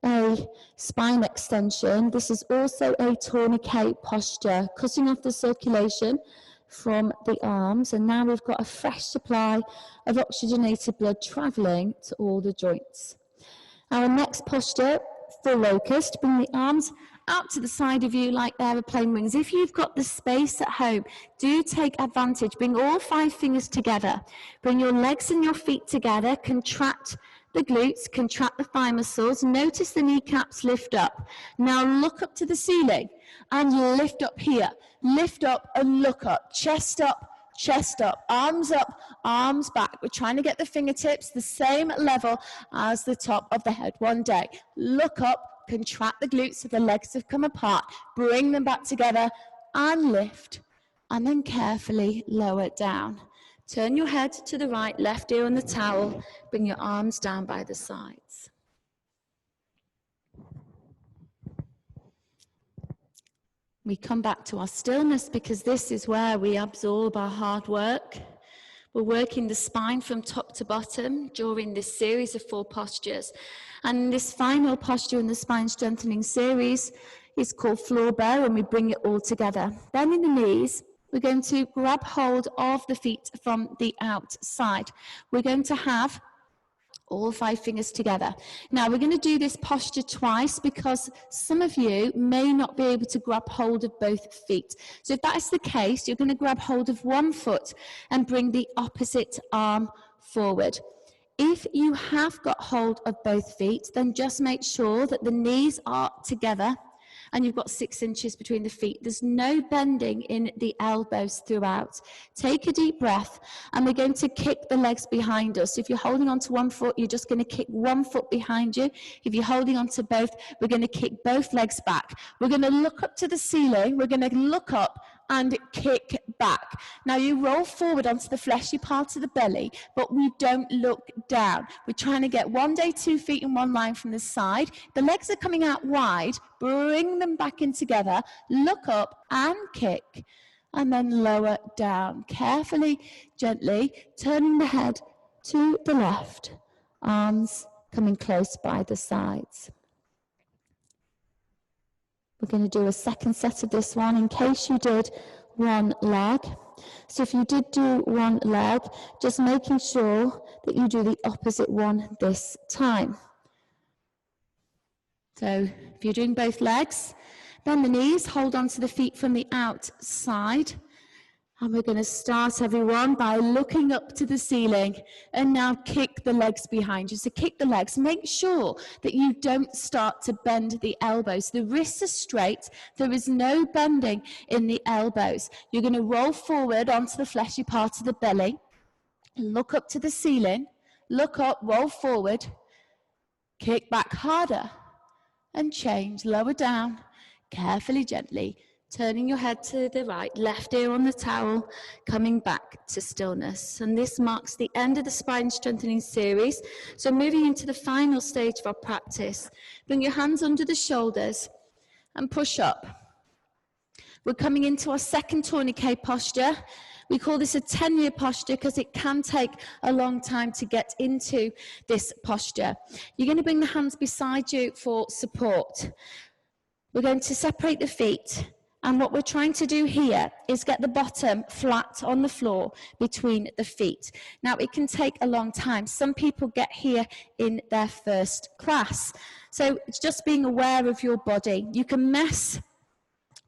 a spine extension, this is also a tourniquet posture, cutting off the circulation from the arms, and now we've got a fresh supply of oxygenated blood traveling to all the joints. Our next posture for Locust, bring the arms out to the side of you like aeroplane wings. If you've got the space at home, do take advantage. Bring all 5 fingers together. Bring your legs and your feet together. Contract the glutes, contract the thigh muscles. Notice the kneecaps lift up. Now look up to the ceiling and you lift up here. Lift up and look up. Chest up, arms up, arms back. We're trying to get the fingertips the same level as the top of the head one day. Look up, contract the glutes so the legs have come apart. Bring them back together and lift. And then carefully lower down. Turn your head to the right, left ear on the towel. Bring your arms down by the sides. We come back to our stillness because this is where we absorb our hard work. We're working the spine from top to bottom during this series of 4 postures. And this final posture in the spine strengthening series is called floor bow, and we bring it all together. Bending the knees, we're going to grab hold of the feet from the outside. We're going to have all 5 fingers together. Now we're going to do this posture twice because some of you may not be able to grab hold of both feet. So if that is the case, you're going to grab hold of one foot and bring the opposite arm forward. If you have got hold of both feet, then just make sure that the knees are together and you've got 6 inches between the feet. There's no bending in the elbows throughout. Take a deep breath, and we're going to kick the legs behind us. If you're holding onto one foot, you're just going to kick one foot behind you. If you're holding onto both, we're going to kick both legs back. We're going to look up to the ceiling. We're going to look up and kick back. Now you roll forward onto the fleshy part of the belly, but we don't look down. We're trying to get 1 day 2 feet in one line from the side. The legs are coming out wide. Bring them back in together. Look up and kick, and then lower down. Carefully, gently, turning the head to the left. Arms coming close by the sides. We're going to do a second set of this one in case you did one leg. So if you did do one leg, just making sure that you do the opposite one this time. So if you're doing both legs, bend the knees, hold on to the feet from the outside. And we're going to start, everyone, by looking up to the ceiling, and now kick the legs behind you. So kick the legs. Make sure that you don't start to bend the elbows. The wrists are straight. There is no bending in the elbows. You're going to roll forward onto the fleshy part of the belly. Look up to the ceiling. Look up, roll forward. Kick back harder. And change. Lower down. Carefully, gently. Turning your head to the right, left ear on the towel, coming back to stillness. And this marks the end of the spine strengthening series. So moving into the final stage of our practice, bring your hands under the shoulders and push up. We're coming into our second tourniquet posture. We call this a 10-year posture because it can take a long time to get into this posture. You're going to bring the hands beside you for support. We're going to separate the feet. And what we're trying to do here is get the bottom flat on the floor between the feet. Now, it can take a long time. Some people get here in their first class. So it's just being aware of your body. You can mess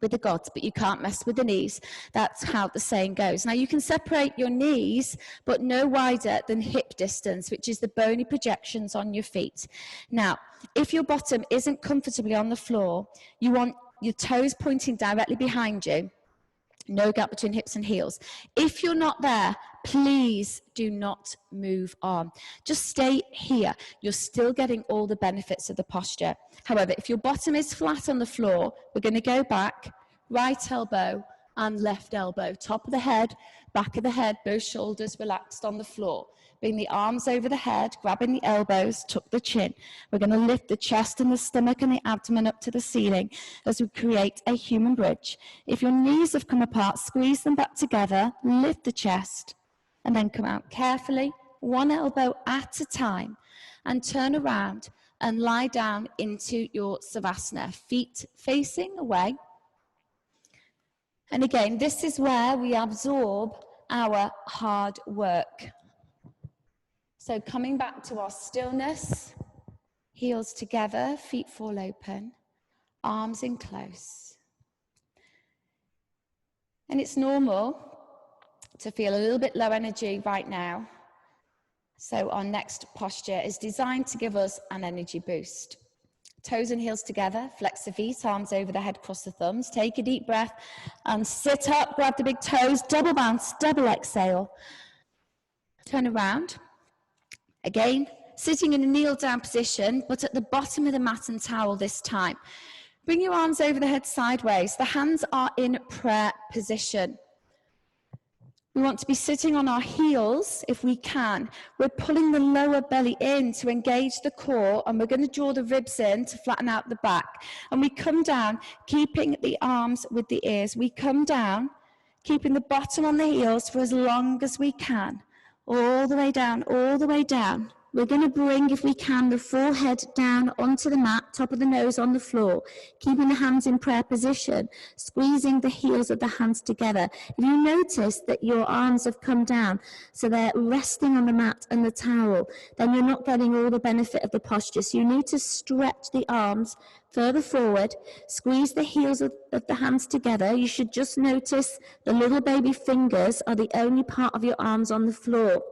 with the gods, but you can't mess with the knees. That's how the saying goes. Now, you can separate your knees, but no wider than hip distance, which is the bony projections on your feet. Now, if your bottom isn't comfortably on the floor, you want your toes pointing directly behind you. No gap between hips and heels. If you're not there, please do not move on. Just stay here. You're still getting all the benefits of the posture. However, if your bottom is flat on the floor, we're going to go back, right elbow and left elbow. Top of the head, back of the head, both shoulders relaxed on the floor. Bring the arms over the head, grabbing the elbows, tuck the chin. We're going to lift the chest and the stomach and the abdomen up to the ceiling as we create a human bridge. If your knees have come apart, squeeze them back together, lift the chest, and then come out carefully, one elbow at a time, and turn around and lie down into your Savasana, feet facing away. And again, this is where we absorb our hard work. So coming back to our stillness, heels together, feet fall open, arms in close. And it's normal to feel a little bit low energy right now. So our next posture is designed to give us an energy boost. Toes and heels together, flex the feet, arms over the head, cross the thumbs. Take a deep breath and sit up, grab the big toes, double bounce, double exhale. Turn around. Again, sitting in a kneel down position, but at the bottom of the mat and towel this time. Bring your arms over the head sideways. The hands are in prayer position. We want to be sitting on our heels if we can. We're pulling the lower belly in to engage the core, and we're going to draw the ribs in to flatten out the back. And we come down, keeping the arms with the ears. We come down, keeping the bottom on the heels for as long as we can. All the way down, all the way down. We're going to bring, if we can, the forehead down onto the mat, top of the nose on the floor, keeping the hands in prayer position, squeezing the heels of the hands together. If you notice that your arms have come down, so they're resting on the mat and the towel, then you're not getting all the benefit of the posture. So you need to stretch the arms Further forward, squeeze the heels of the hands together. You should just notice the little baby fingers are the only part of your arms on the floor.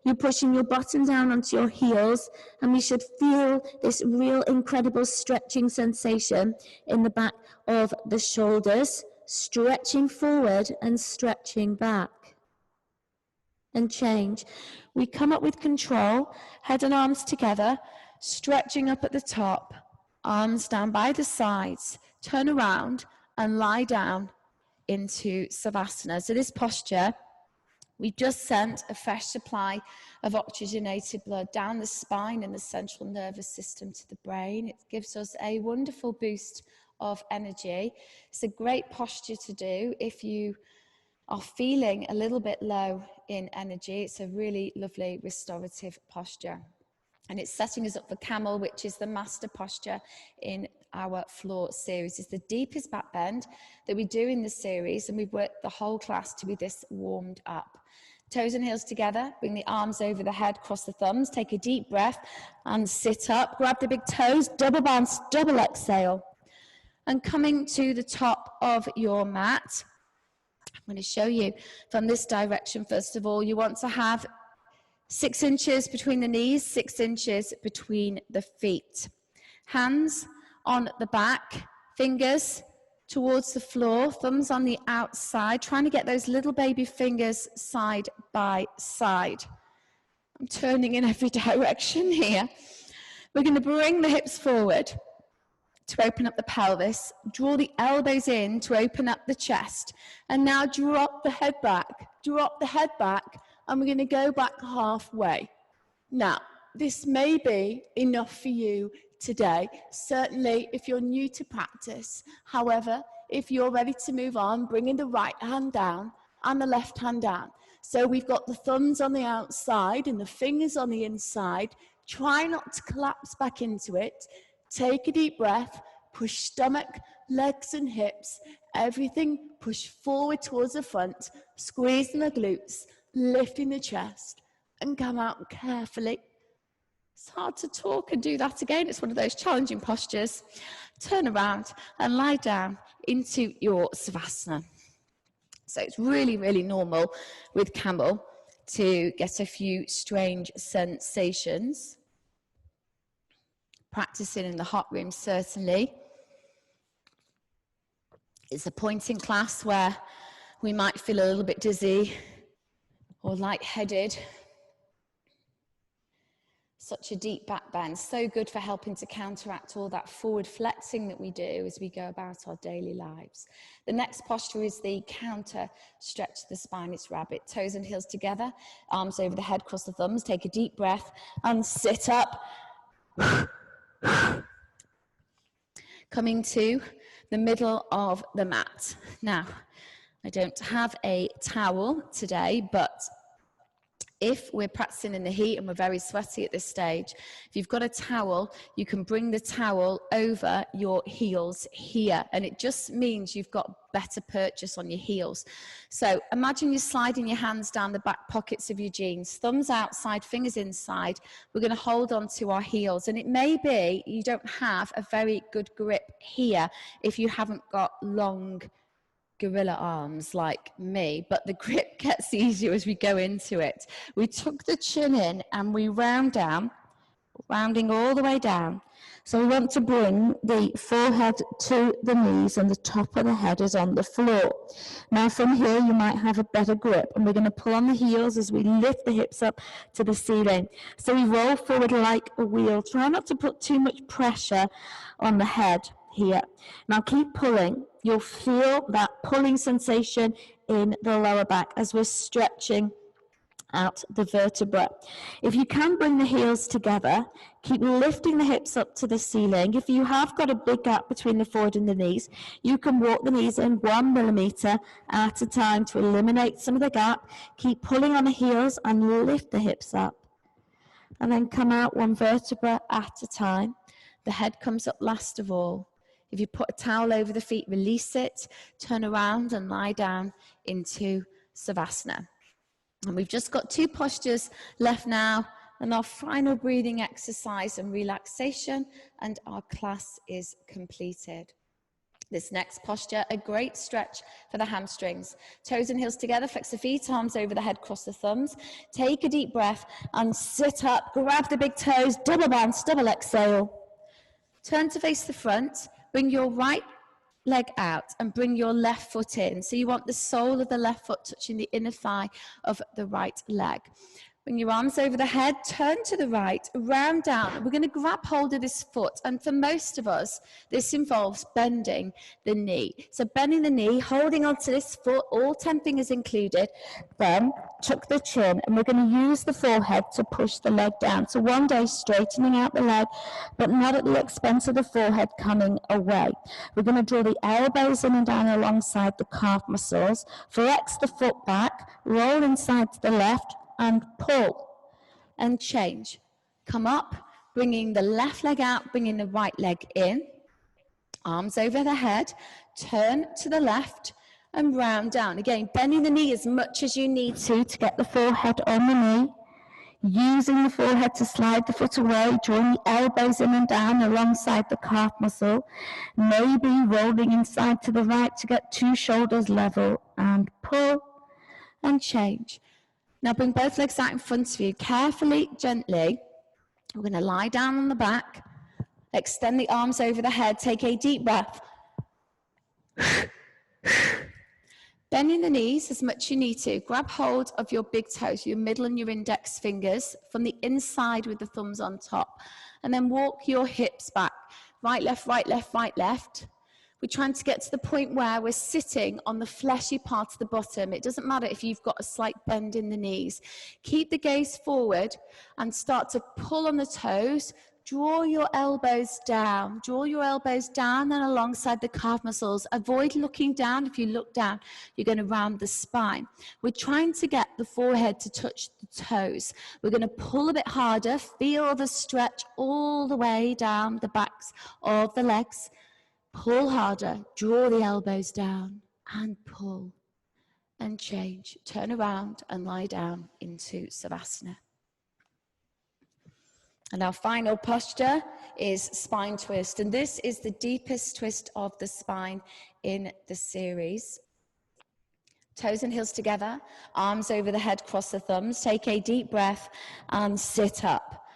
You're pushing your bottom down onto your heels, and we should feel this real incredible stretching sensation in the back of the shoulders, stretching forward and stretching back. And change. We come up with control, head and arms together, stretching up at the top, arms down by the sides, turn around and lie down into Savasana. So this posture, we've just sent a fresh supply of oxygenated blood down the spine and the central nervous system to the brain. It gives us a wonderful boost of energy. It's a great posture to do if you are feeling a little bit low in energy. It's a really lovely restorative posture. And it's setting us up for Camel, which is the master posture in our floor series. It's the deepest back bend that we do in the series, and we've worked the whole class to be this warmed up. Toes and heels together, bring the arms over the head, cross the thumbs, take a deep breath and sit up. Grab the big toes, double bounce, double exhale. And coming to the top of your mat, I'm going to show you from this direction. First of all, you want to have 6 inches between the knees, 6 inches between the feet. Hands on the back, fingers towards the floor, thumbs on the outside, trying to get those little baby fingers side by side. I'm turning in every direction here. We're going to bring the hips forward to open up the pelvis, draw the elbows in to open up the chest, and now drop the head back, and we're going to go back halfway. Now, this may be enough for you today, certainly if you're new to practice. However, if you're ready to move on, bringing the right hand down and the left hand down. So we've got the thumbs on the outside and the fingers on the inside. Try not to collapse back into it. Take a deep breath, push stomach, legs and hips, everything push forward towards the front, squeezing the glutes, lifting the chest, and come out carefully. It's hard to talk and do that again. It's one of those challenging postures. Turn around and lie down into your Savasana. So it's really, really normal with Camel to get a few strange sensations. Practicing in the hot room, certainly. It's a point in class where we might feel a little bit dizzy or lightheaded. Such a deep back bend, so good for helping to counteract all that forward flexing that we do as we go about our daily lives. The next posture is the counter stretch to the spine. It's rabbit, toes and heels together, arms over the head, cross the thumbs, take a deep breath and sit up. Coming to the middle of the mat. Now, I don't have a towel today, but if we're practicing in the heat and we're very sweaty at this stage, if you've got a towel, you can bring the towel over your heels here, and it just means you've got better purchase on your heels. So imagine you're sliding your hands down the back pockets of your jeans, thumbs outside, fingers inside. We're going to hold on to our heels, and it may be you don't have a very good grip here if you haven't got long gorilla arms like me, but the grip gets easier as we go into it. We tuck the chin in and we round down, rounding all the way down. So we want to bring the forehead to the knees and the top of the head is on the floor. Now from here you might have a better grip, and we're going to pull on the heels as we lift the hips up to the ceiling. So we roll forward like a wheel. Try not to put too much pressure on the head here. Now keep pulling. You'll feel that pulling sensation in the lower back as we're stretching out the vertebra. If you can bring the heels together, keep lifting the hips up to the ceiling. If you have got a big gap between the forehead and the knees, you can walk the knees in 1 millimeter at a time to eliminate some of the gap. Keep pulling on the heels and lift the hips up. And then come out 1 vertebra at a time. The head comes up last of all. If you put a towel over the feet, release it, turn around and lie down into Savasana. And we've just got 2 postures left now, And our final breathing exercise and relaxation, and our class is completed. This next posture, a great stretch for the hamstrings. Toes and heels together, flex the feet, arms over the head, cross the thumbs. Take a deep breath and sit up, grab the big toes, double bounce, double exhale. Turn to face the front, bring your right leg out and bring your left foot in. So you want the sole of the left foot touching the inner thigh of the right leg. Bring your arms over the head, turn to the right, round down. We're going to grab hold of this foot. And for most of us, this involves bending the knee. So bending the knee, holding onto this foot, all 10 fingers included. Then tuck the chin, and we're going to use the forehead to push the leg down. So one day straightening out the leg, but not at the expense of the forehead coming away. We're going to draw the elbows in and down alongside the calf muscles. Flex the foot back, roll inside to the left, and pull and change. Come up, bringing the left leg out, bringing the right leg in. Arms over the head, turn to the left and round down. Again, bending the knee as much as you need to get the forehead on the knee. Using the forehead to slide the foot away, drawing the elbows in and down alongside the calf muscle. Maybe rolling inside to the right to get 2 shoulders level, and pull and change. Now bring both legs out in front of you. Carefully, gently, we're going to lie down on the back. Extend the arms over the head. Take a deep breath. Bending the knees as much as you need to. Grab hold of your big toes, your middle and your index fingers from the inside with the thumbs on top. And then walk your hips back. Right, left, right, left, right, left. We're trying to get to the point where we're sitting on the fleshy part of the bottom. It doesn't matter if you've got a slight bend in the knees. Keep the gaze forward and start to pull on the toes. Draw your elbows down. Draw your elbows down and alongside the calf muscles. Avoid looking down. If you look down, you're going to round the spine. We're trying to get the forehead to touch the toes. We're going to pull a bit harder. Feel the stretch all the way down the backs of the legs. Pull harder, draw the elbows down, and pull, and change. Turn around and lie down into Savasana. And our final posture is spine twist, and this is the deepest twist of the spine in the series. Toes and heels together, arms over the head, cross the thumbs. Take a deep breath and sit up.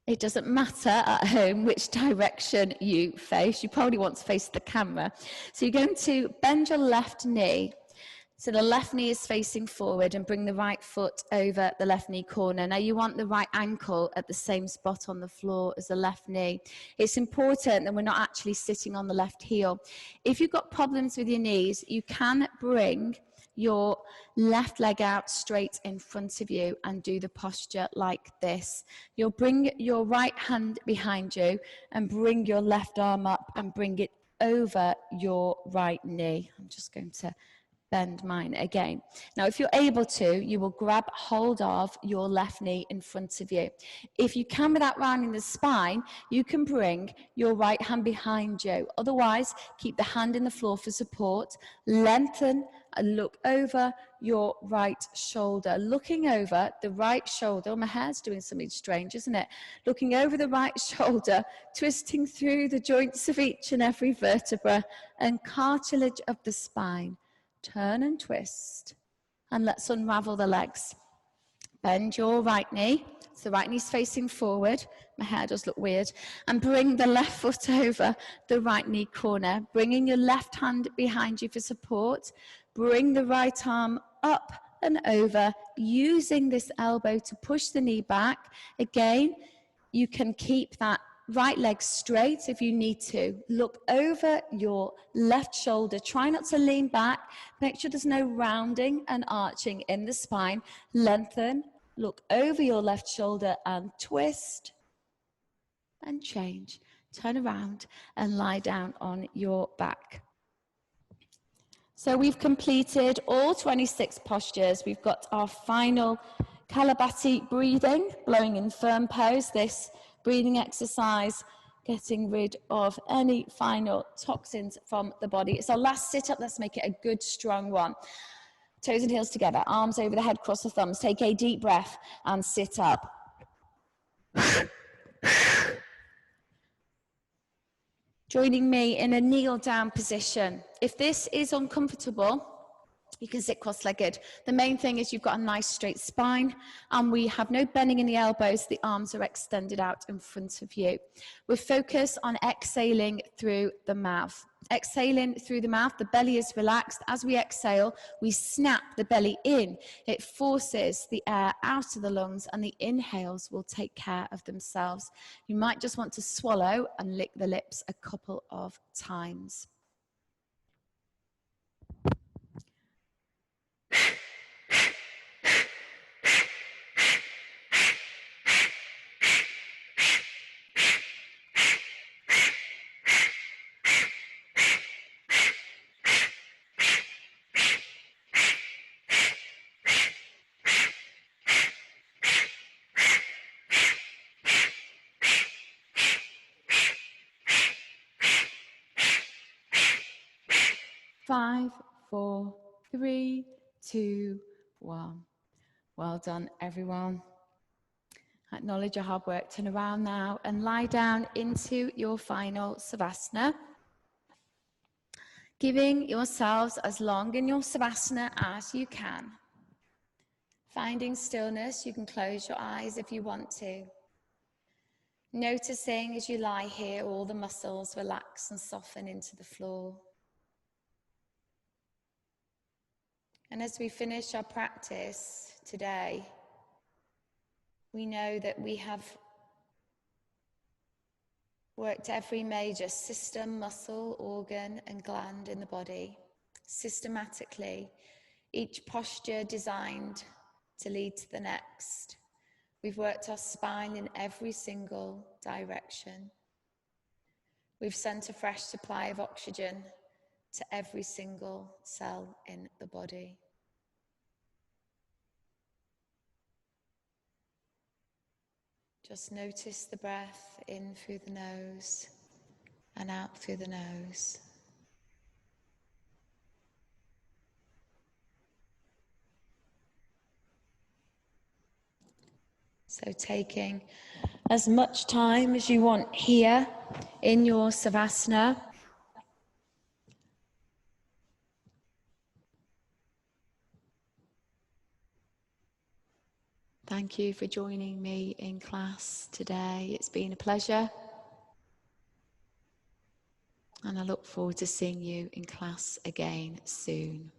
It doesn't matter at home which direction you face. You probably want to face the camera. So you're going to bend your left knee. So the left knee is facing forward and bring the right foot over the left knee corner. Now you want the right ankle at the same spot on the floor as the left knee. It's important that we're not actually sitting on the left heel. If you've got problems with your knees, you can bring your left leg out straight in front of you and do the posture like this. You'll bring your right hand behind you and bring your left arm up and bring it over your right knee. I'm just going to bend mine again. Now, if you're able to, you will grab hold of your left knee in front of you. If you can, without rounding the spine, you can bring your right hand behind you. Otherwise, keep the hand in the floor for support. Lengthen and look over your right shoulder. Looking over the right shoulder. My hair's doing something strange, isn't it? Looking over the right shoulder, twisting through the joints of each and every vertebra and cartilage of the spine. Turn and twist, and let's unravel the legs. Bend your right knee, so the right knee's facing forward. My hair does look weird. And bring the left foot over the right knee corner, bringing your left hand behind you for support. Bring the right arm up and over, using this elbow to push the knee back. Again, you can keep that right leg straight if you need to. Look over your left shoulder. Try not to lean back. Make sure there's no rounding and arching in the spine. Lengthen. Look over your left shoulder and twist and change. Turn around and lie down on your back. So we've completed all 26 postures. We've got our final Kalabati breathing, blowing in firm pose. This breathing exercise, getting rid of any final toxins from the body. It's our last sit-up. Let's make it a good, strong one. Toes and heels together, arms over the head, cross the thumbs. Take a deep breath and sit up. Joining me in a kneel down position. If this is uncomfortable, you can sit cross-legged. The main thing is you've got a nice straight spine and we have no bending in the elbows. The arms are extended out in front of you. We focus on exhaling through the mouth. Exhaling through the mouth, the belly is relaxed. As we exhale, we snap the belly in. It forces the air out of the lungs and the inhales will take care of themselves. You might just want to swallow and lick the lips a couple of times. Five, 4, 3, 2, 1. Well done, everyone. Acknowledge your hard work. Turn around now and lie down into your final Savasana. Giving yourselves as long in your Savasana as you can. Finding stillness, you can close your eyes if you want to. Noticing as you lie here, all the muscles relax and soften into the floor. And as we finish our practice today, we know that we have worked every major system, muscle, organ, and gland in the body, systematically, each posture designed to lead to the next. We've worked our spine in every single direction. We've sent a fresh supply of oxygen to every single cell in the body. Just notice the breath in through the nose and out through the nose. So taking as much time as you want here in your Savasana. Thank you for joining me in class today. It's been a pleasure. And I look forward to seeing you in class again soon.